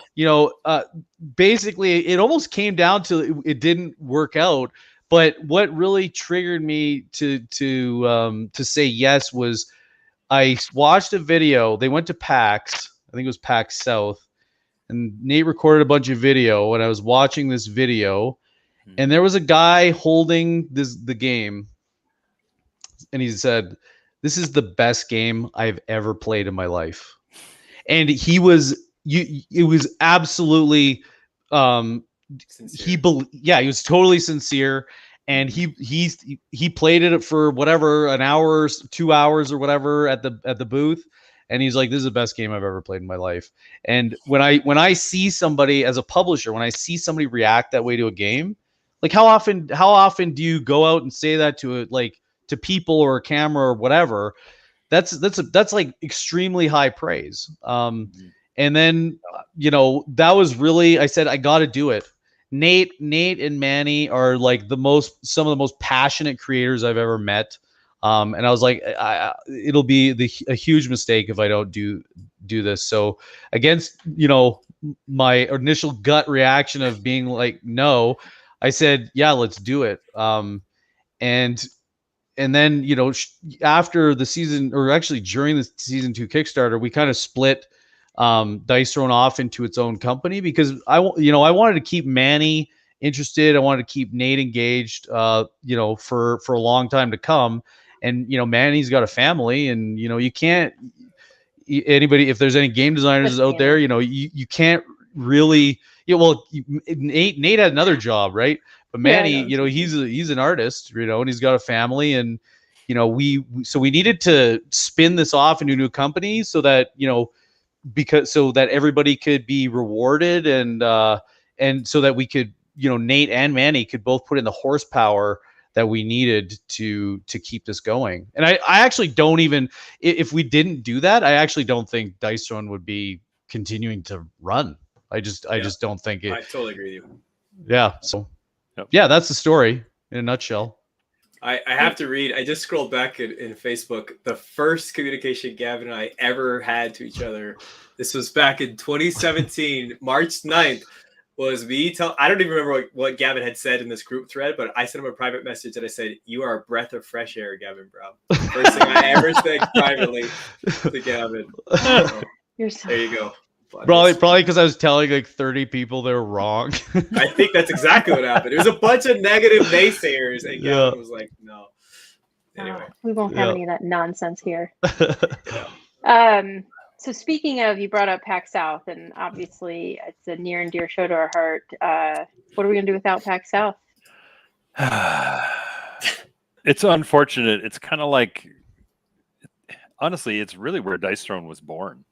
basically it almost came down to it didn't work out. But what really triggered me to say yes was I watched a video. They went to PAX. I think it was PAX South. And Nate recorded a bunch of video, and I was watching this video, and there was a guy holding the game, and he said, "This is the best game I've ever played in my life." And it was absolutely, he was totally sincere, and he played it for whatever, an hour, 2 hours or whatever at the booth. And he's like, "This is the best game I've ever played in my life." And when I see somebody as a publisher, when I see somebody react that way to a game, like how often do you go out and say that to people or a camera or whatever? That's like extremely high praise. And then that was really, I said, I got to do it. Nate and Manny are like some of the most passionate creators I've ever met. And I was like, it'll be a huge mistake if I don't do this. So against, my initial gut reaction of being like, no, I said, yeah, let's do it. And then, after the season, or actually during the season 2 Kickstarter, we kind of split Dice Throne off into its own company, because I wanted to keep Manny interested. I wanted to keep Nate engaged, for a long time to come. And, Manny's got a family, and, you can't, anybody, if there's any game designers out there, you can't really, Nate had another job, right? But Manny, he's an artist, and he's got a family, and, so we needed to spin this off into a new company so that, so that everybody could be rewarded, and so that we could, Nate and Manny could both put in the horsepower that we needed to keep this going. And I actually don't even, if we didn't do that, I actually don't think Dice Throne would be continuing to run. I just don't think it. I totally agree with you. Yeah. So yeah, that's the story in a nutshell. I have to read. I just scrolled back in Facebook. The first communication Gavin and I ever had to each other. This was back in 2017, March 9th. Was me I don't even remember what Gavin had said in this group thread, but I sent him a private message and I said, "You are a breath of fresh air, Gavin Brown." First thing I ever said privately to Gavin. There you go. Probably because I was telling like 30 people they were wrong. I think that's exactly what happened. It was a bunch of negative naysayers, and Gavin was like, "No." Anyway, we won't have any of that nonsense here. So speaking of, you brought up PAX South, and obviously it's a near and dear show to our heart. What are we gonna do without PAX South? It's unfortunate. It's kind of like, honestly, it's really where Dice Throne was born.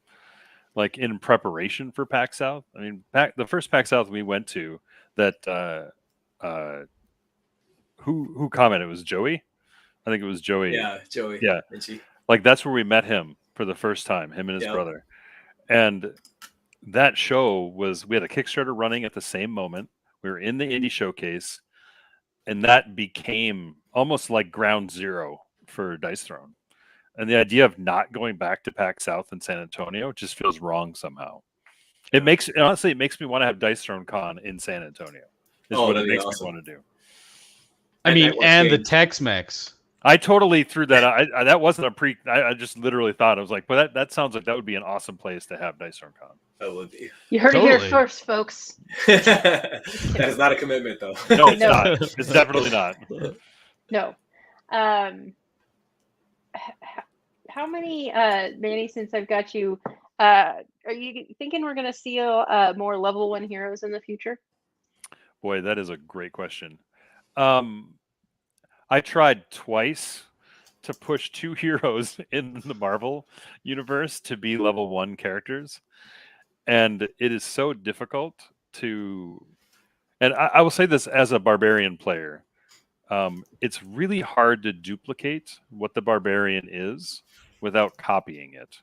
Like in preparation for PAX South. I mean, the first PAX South we went to, that who commented? It was Joey. I think it was Joey. Yeah, Joey. Yeah, like that's where we met him for the first time. Him and his brother. And that show we had a Kickstarter running at the same moment. We were in the indie showcase, and that became almost like ground zero for Dice Throne. And the idea of not going back to PAX South in San Antonio just feels wrong somehow. It makes me want to have Dice Throne Con in San Antonio. Is what it makes me want to do. I mean, and the Tex-Mex. I totally threw that out. That wasn't I just literally thought, I was like, well, that sounds like that would be an awesome place to have Dice Throne Con. That would be. You heard it here first, folks. That is not a commitment, though. No, it's not. It's definitely not. No. How many, Manny, since I've got you, are you thinking we're going to see more level 1 heroes in the future? Boy, that is a great question. I tried twice to push 2 heroes in the Marvel universe to be level 1 characters. And it is so difficult to... And I will say this as a barbarian player. It's really hard to duplicate what the barbarian is without copying it.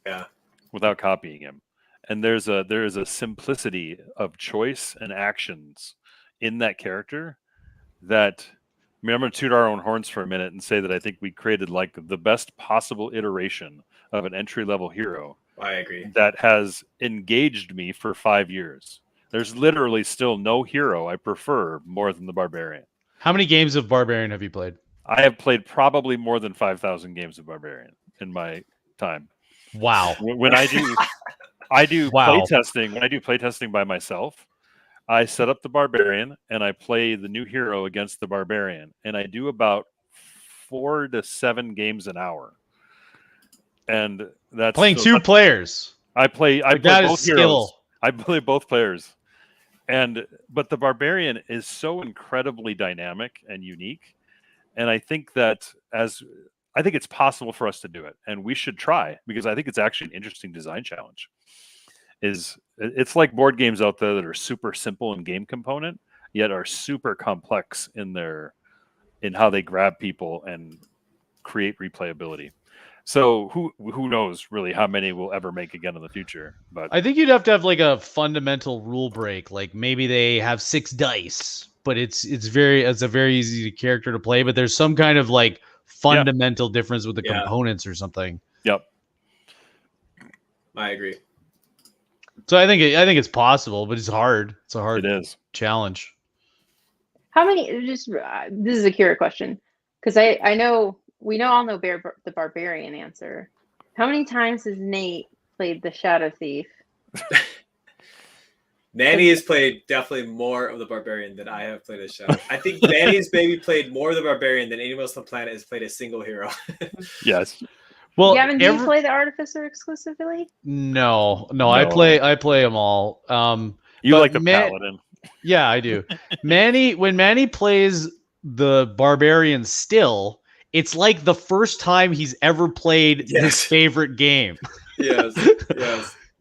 Yeah. Without copying him. And there is a simplicity of choice and actions in that character that... I mean, I'm going to toot our own horns for a minute and say that I think we created like the best possible iteration of an entry-level hero. I agree. That has engaged me for 5 years. There's literally still no hero I prefer more than the Barbarian. How many games of Barbarian have you played? I have played probably more than 5,000 games of Barbarian in my time. Wow. When I do playtesting, when I do playtesting by myself, I set up the Barbarian and I play the new hero against the Barbarian, and I do about 4 to 7 games an hour. And that's playing 2 players. I play both heroes. I play both players. But the Barbarian is so incredibly dynamic and unique. And I think that it's possible for us to do it, and we should try, because I think it's actually an interesting design challenge. It's like board games out there that are super simple in game component, yet are super complex in how they grab people and create replayability. So who knows really how many we'll ever make again in the future? But I think you'd have to have like a fundamental rule break. Like maybe they have 6 dice, but it's a very easy character to play, but there's some kind of like fundamental difference with the components or something. Yep. I agree. So I think it's possible, but it's hard. It's a hard challenge. How many? This is a Kira question, because I know we all know the Barbarian answer. How many times has Nate played the Shadow Thief? Manny has played definitely more of the Barbarian than I have played as Shadow. I think Manny has maybe played more of the Barbarian than anyone else on the planet has played a single hero. Yes. Well, Gavan, do you play the Artificer exclusively? No. I play them all. You like the Paladin? Yeah, I do. When Manny plays the Barbarian still, it's like the first time he's ever played his favorite game. Yes.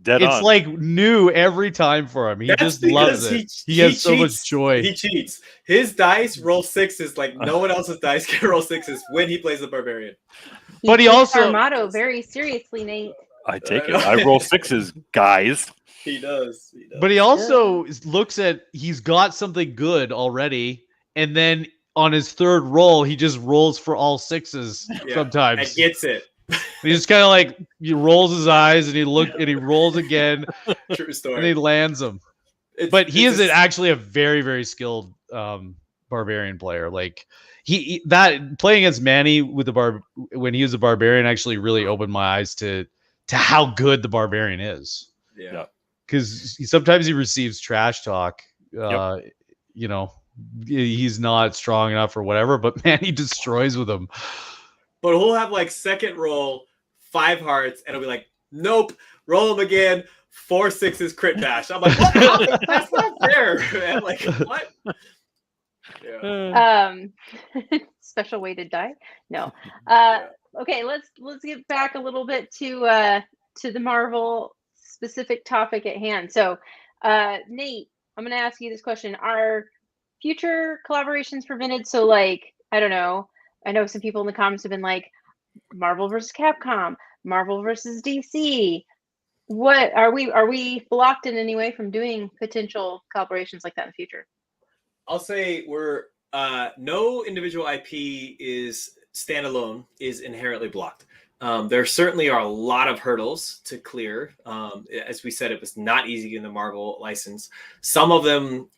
It's like new every time for him. He just loves it. He has so much joy. He cheats. His dice roll 6s like no one else's dice can roll 6s when he plays the Barbarian. But he also our motto very seriously, Nate. I take it. I roll 6s, guys. He does. But he also looks at he's got something good already, and then on his 3rd roll, he just rolls for all 6s sometimes. And gets it. He just kind of like he rolls his eyes and he rolls again. True story. And he lands them. But he is actually a very, very skilled Barbarian player. Like that playing against Manny with when he was a Barbarian actually really opened my eyes to how good the Barbarian is. Yeah. Because sometimes he receives trash talk. You know, he's not strong enough or whatever, but man, he destroys with him. But he'll have like second roll 5 hearts, and it'll be like Nope. Roll them again. 4 6s crit bash. I'm like, what? That's not fair, man. Like, what? Yeah. Special weighted die? No. Okay, let's get back a little bit to the Marvel specific topic at hand. So, Nate, I'm going to ask you this question: are future collaborations prevented? So, like, I don't know. I know some people in the comments have been like, Marvel versus Capcom, Marvel versus DC. What are we blocked in any way from doing potential collaborations like that in the future? I'll say we're no individual IP is standalone is inherently blocked. There certainly are a lot of hurdles to clear. As we said, it was not easy in the Marvel license. Some of them,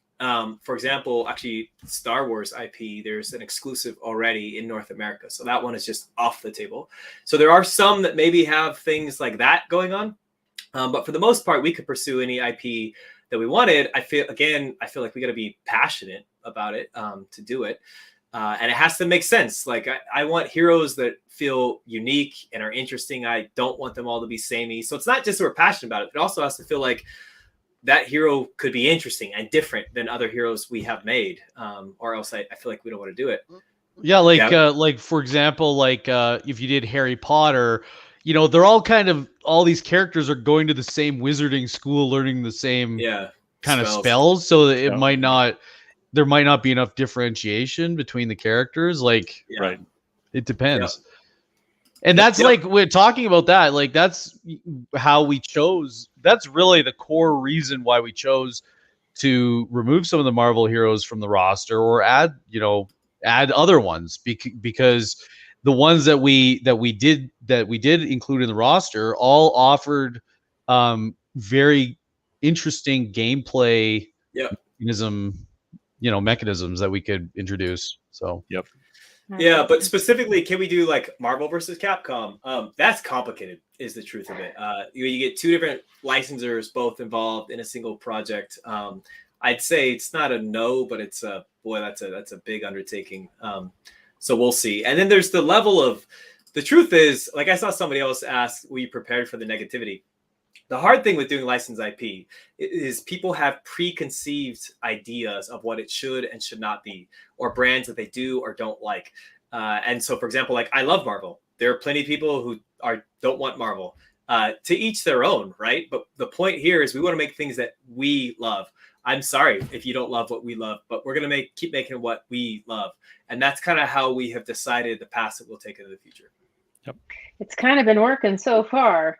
for example, actually Star Wars IP, there's an exclusive already in North America. So that one is just off the table. So there are some that maybe have things like that going on. But for the most part, we could pursue any IP that we wanted. I feel like we got to be passionate about it to do it. And it has to make sense. Like I want heroes that feel unique and are interesting. I don't want them all to be samey. So it's not just that we're passionate about it. It also has to feel like that hero could be interesting and different than other heroes we have made. Or else I feel like we don't want to do it. Yeah, like for example, like if you did Harry Potter, you know, they're all these characters are going to the same wizarding school, learning the same kind of spells. So that there might not be enough differentiation between the characters. Like, right. It depends. Yep. And that's like, we're talking about that. Like, that's how we chose. That's really the core reason why we chose to remove some of the Marvel heroes from the roster or add other ones, because the ones that we did include in the roster all offered very interesting gameplay mechanisms that we could introduce. So yeah, but specifically, can we do like Marvel versus Capcom? That's complicated, is the truth of it. You get two different licensors both involved in a single project. I'd say it's not a no, but it's that's a big undertaking. So we'll see. And then there's the level of, the truth is, like I saw somebody else ask, were you prepared for the negativity? The hard thing with doing licensed IP is people have preconceived ideas of what it should and should not be, or brands that they do or don't like. And so, for example, like I love Marvel. There are plenty of people who don't want Marvel. To each their own, right? But the point here is we want to make things that we love. I'm sorry if you don't love what we love, but we're going to keep making what we love. And that's kind of how we have decided the path that we'll take into the future. Yep. It's kind of been working so far.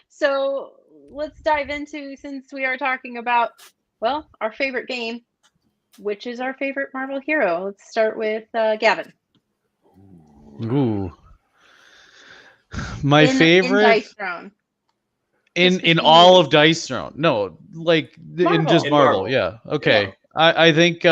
So let's dive into, since we are talking about, well, our favorite game, which is our favorite Marvel hero. Let's start with Gavan. Ooh. My favorite in Dice Throne. In all of Dice Throne. No, like Marvel. in just Marvel. Yeah. Okay. Yeah. I think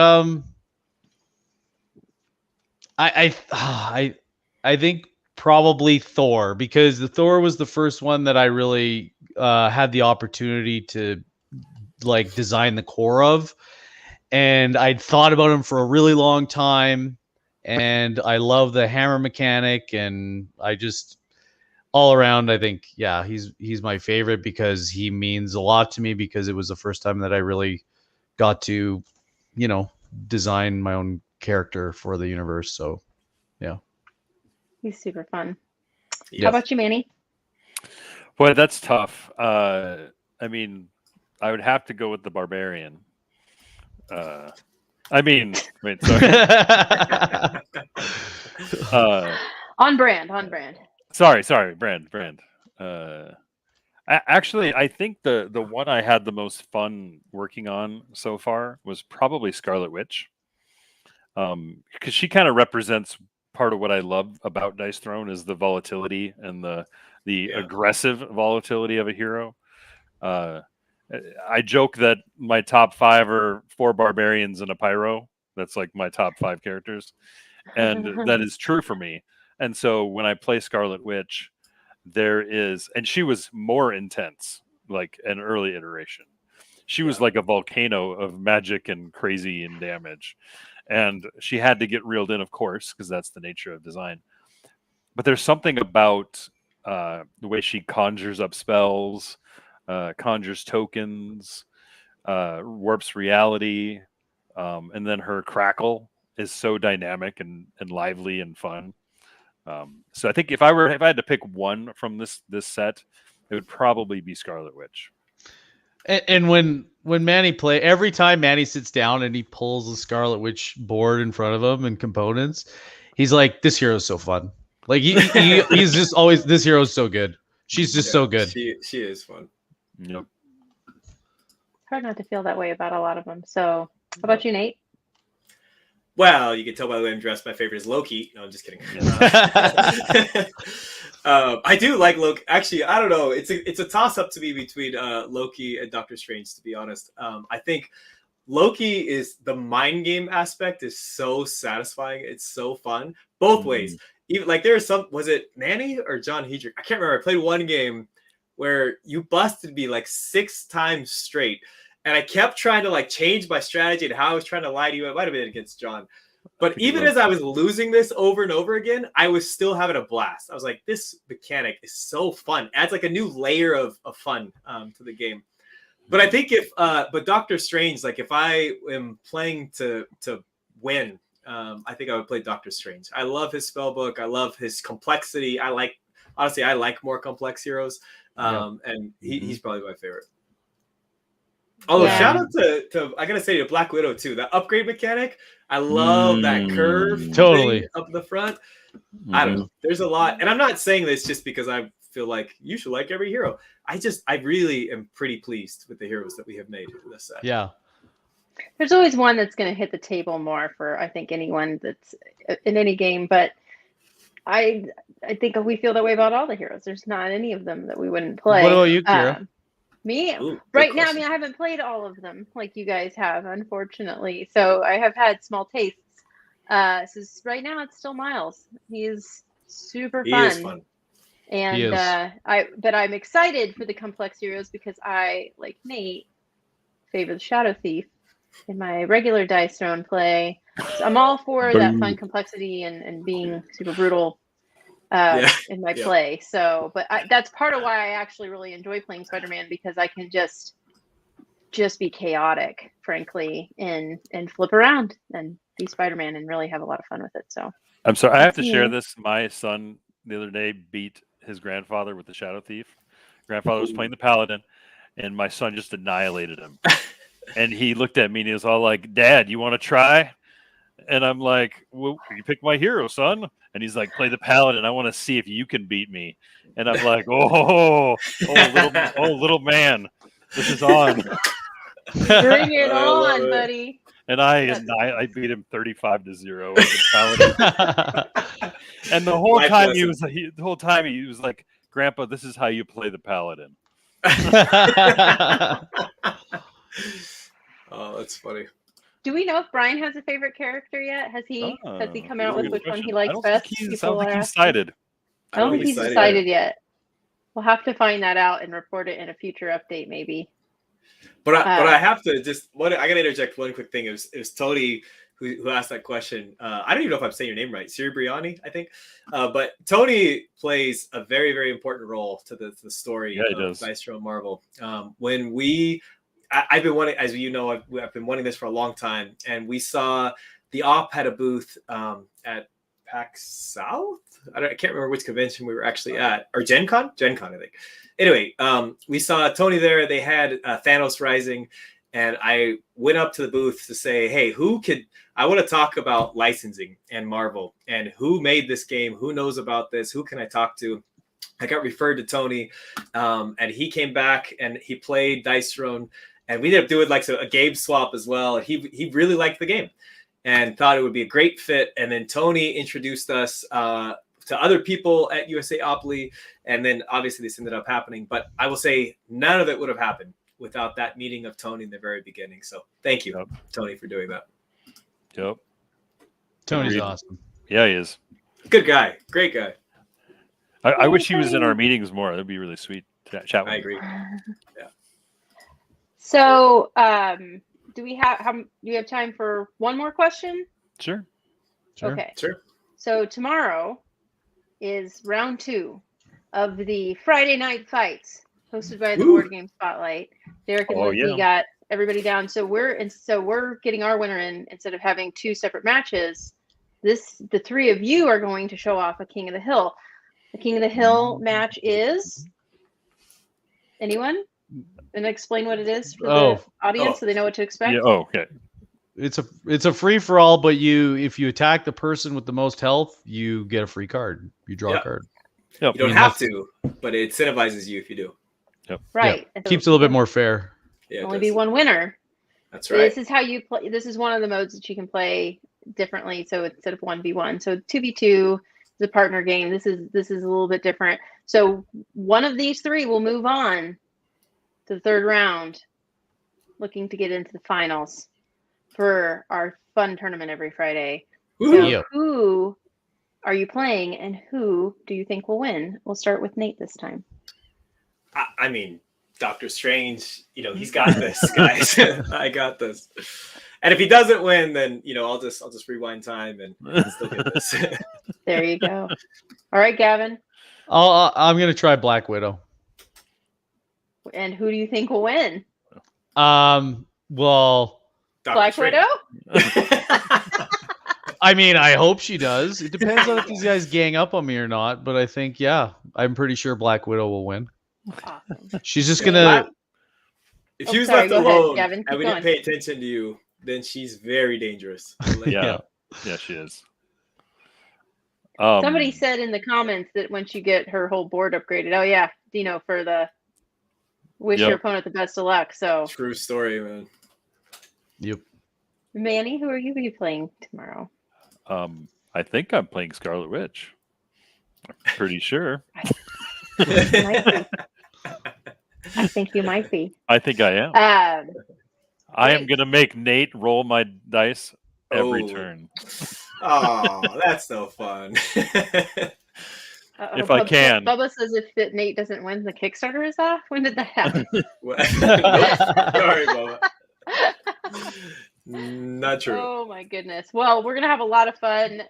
I think probably Thor, because the Thor was the first one that I really had the opportunity to like design the core of, and I'd thought about him for a really long time, and I love the hammer mechanic, and I just all around, I think, yeah, he's my favorite because he means a lot to me, because it was the first time that I really got to, design my own character for the universe. So, yeah. He's super fun. Yes. How about you, Manny? Boy, that's tough. I mean, I would have to go with the Barbarian. Wait, sorry. On brand. Sorry, brand. Actually, I think the one I had the most fun working on so far was probably Scarlet Witch, because she kind of represents part of what I love about Dice Throne is the volatility and the aggressive volatility of a hero. I joke that my top 5 are 4 barbarians and a pyro. That's like my top 5 characters, and that is true for me. And so when I play Scarlet Witch, and she was more intense, like an early iteration. She was like a volcano of magic and crazy and damage. And she had to get reeled in, of course, because that's the nature of design. But there's something about the way she conjures up spells, conjures tokens, warps reality, and then her crackle is so dynamic and lively and fun. So I think if I had to pick one from this set, it would probably be Scarlet Witch. And when Manny every time Manny sits down and he pulls the Scarlet Witch board in front of him and components, he's like, "This hero's so fun." Like he's just always, "This hero's so good. She's just so good." She is fun. Yep. Hard not to feel that way about a lot of them. So, how about you, Nate? Well, you can tell by the way I'm dressed. My favorite is Loki. No, I'm just kidding. I do like Loki. Actually, I don't know. It's a toss up to me between Loki and Doctor Strange. To be honest, I think Loki is the mind game aspect is so satisfying. It's so fun both ways. Even like there's some. Was it Manny or John Hedrick? I can't remember. I played one game where you busted me like 6 times straight. And I kept trying to like change my strategy and how I was trying to lie to you. It might have been against John. But even as I was losing this over and over again, I was still having a blast. I was like, this mechanic is so fun. It adds like a new layer of fun to the game. But I think but Doctor Strange, like if I am playing to win, I think I would play Doctor Strange. I love his spell book. I love his complexity. I like more complex heroes. And he's probably my favorite. Although shout out to I gotta say to Black Widow too. That upgrade mechanic, I love that curve totally up the front. I don't know. There's a lot, and I'm not saying this just because I feel like you should like every hero. I really am pretty pleased with the heroes that we have made in this set. Yeah. There's always one that's going to hit the table more for I think anyone that's in any game, but I think we feel that way about all the heroes. There's not any of them that we wouldn't play. What about you, Kira? Me? Ooh, right now, question. I mean, I haven't played all of them like you guys have, unfortunately. So I have had small tastes. So right now it's still Miles. He's super fun. He is fun. And but I'm excited for the complex heroes because I, like Nate, favor the Shadow Thief in my regular Dice Throne play. So I'm all for that fun complexity and being super brutal in my play. So, but that's part of why I actually really enjoy playing Spider-Man, because I can just be chaotic, frankly, and flip around and be Spider-Man and really have a lot of fun with it. So I'm sorry, I have to share this. My son the other day beat his grandfather with the Shadow Thief. Grandfather was playing the Paladin, and my son just annihilated him. And he looked at me and he was all like, "Dad, you want to try?" And I'm like, "Well, you pick my hero, son." And he's like, "Play the Paladin. I want to see if you can beat me." And I'm like, little man, this is on. Bring it on, buddy. And I beat him 35-0 with the Paladin. And the whole time he was like, "Grandpa, this is how you play the Paladin." Oh, that's funny. Do we know if Brian has a favorite character yet? Has he come out with which one he likes best? I don't think he's decided. I don't think he's decided yet. We'll have to find that out and report it in a future update, maybe. But I have to I got to interject one quick thing. It was Tony who asked that question. I don't even know if I'm saying your name right. Siribriani, I think. But Tony plays a very, very important role to the story of Dice Throne Marvel. When I've been wanting, as you know, I've been wanting this for a long time, and we saw the Op had a booth at PAX South. I can't remember which convention we were actually at, or Gen Con, I think. Anyway, we saw Tony there. They had Thanos Rising, and I went up to the booth to say, "Hey, I want to talk about licensing and Marvel, and who made this game? Who knows about this? Who can I talk to?" I got referred to Tony, and he came back and he played Dice Throne. And we ended up doing like a game swap as well. And he really liked the game and thought it would be a great fit. And then Tony introduced us to other people at USA Opoly. And then obviously this ended up happening. But I will say none of it would have happened without that meeting of Tony in the very beginning. So thank you, Tony, for doing that. Yep. Tony's awesome. Yeah, he is. Good guy. Great guy. I wish he was in our meetings more. That'd be really sweet to chat with him. I agree. Yeah. So, do you have time for one more question? Sure. Okay. Sure. So tomorrow is round 2 of the Friday night fights hosted by the Woo. Board Game Spotlight. Derek and Oh, Lindsay yeah. got everybody down. So we're getting our winner in instead of having 2 separate matches. The 3 of you are going to show off a King of the Hill. The King of the Hill match is anyone? And explain what it is for the audience so they know what to expect. Yeah. Oh, okay. It's a free for all, but if you attack the person with the most health, you get a free card. You draw a card. Yep. You don't have to, but it incentivizes you if you do. Yep. Right. Yep. Keeps it a little bit more fair. Yeah, only be one winner. That's right. This is how you play. This is one of the modes that you can play differently. So instead of 1v1, so 2v2 is a partner game. This is a little bit different. So one of these 3 will move on to the 3rd round, looking to get into the finals for our fun tournament every Friday. So who are you playing, and who do you think will win? We'll start with Nate this time. I mean, Doctor Strange, he's got this, guys. I got this. And if he doesn't win, then I'll just rewind time and still get this. There you go. All right, Gavin. I'm gonna try Black Widow. And who do you think will win? Well, Black Widow. I mean, I hope she does. It depends on if these guys gang up on me or not. But I think, I'm pretty sure Black Widow will win. Awesome. She's just gonna. If she was left alone and we didn't pay attention to you, then she's very dangerous. Yeah, she is. Somebody said in the comments that when she get her whole board upgraded, for the wish your opponent the best of luck. So true story, man. Yep. Manny, who are you be playing tomorrow? I think I'm playing Scarlet Witch. I'm pretty sure. I think you might be. I think I am. I am gonna make Nate roll my dice every turn. Oh, that's no fun. If I can. Bubba says if Nate doesn't win, the Kickstarter is off. When did that happen? Sorry, Bubba. Not true. Oh my goodness. Well, we're gonna have a lot of fun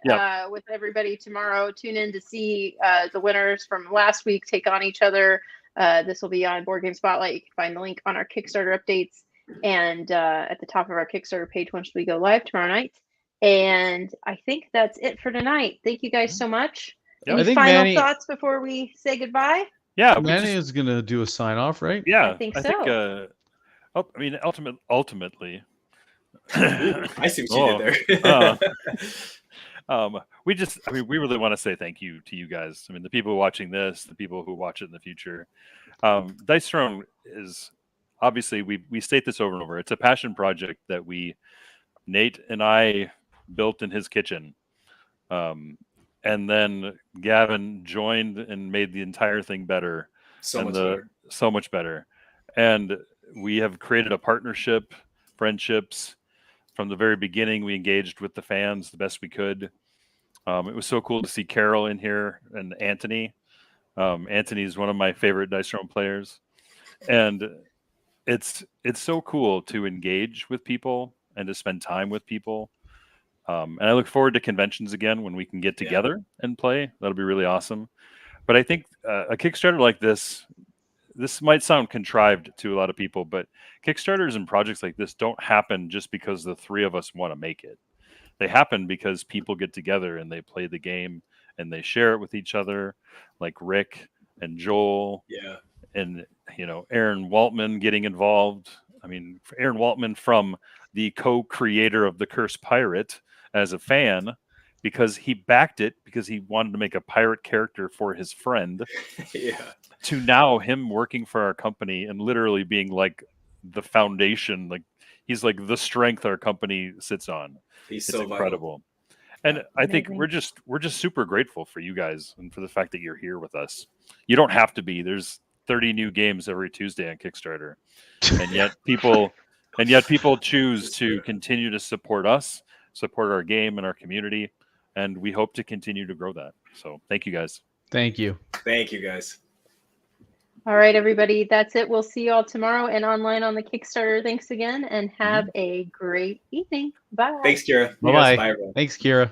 with everybody tomorrow. Tune in to see the winners from last week take on each other. This will be on Board Game Spotlight. You can find the link on our Kickstarter updates and at the top of our Kickstarter page once we go live tomorrow night. And I think that's it for tonight. Thank you guys so much. I think final thoughts before we say goodbye? Yeah, Manny is gonna do a sign off, right? Yeah, I think so. Ultimately. I see what you did there. We really want to say thank you to you guys. I mean, the people watching this, the people who watch it in the future. Dice Throne is obviously we state this over and over. It's a passion project that Nate and I built in his kitchen. And then Gavin joined and made the entire thing better. So much better. And we have created a partnership, friendships. From the very beginning, we engaged with the fans the best we could. It was so cool to see Carol in here and Anthony. Anthony is one of my favorite Dice Throne players. And it's so cool to engage with people and to spend time with people. And I look forward to conventions again when we can get together and play. That'll be really awesome. But I think a Kickstarter like this might sound contrived to a lot of people, but Kickstarters and projects like this don't happen just because the 3 of us want to make it. They happen because people get together and they play the game and they share it with each other, like Rick and Joel. Yeah. And, Aaron Waltman getting involved. I mean, Aaron Waltman from the co-creator of The Cursed Pirate as a fan, because he backed it because he wanted to make a pirate character for his friend. To now him working for our company and literally being like the foundation, like he's like the strength our company sits on. It's so incredible. And I think we're just super grateful for you guys and for the fact that you're here with us. You don't have to be. There's 30 new games every Tuesday on Kickstarter. And yet people choose to continue to support us, support our game and our community. And we hope to continue to grow that. So thank you guys. Thank you. Thank you guys. All right, everybody. That's it. We'll see you all tomorrow and online on the Kickstarter. Thanks again and have a great evening. Bye. Thanks, Kira. Bye-bye. Bye, everyone. Thanks, Kira.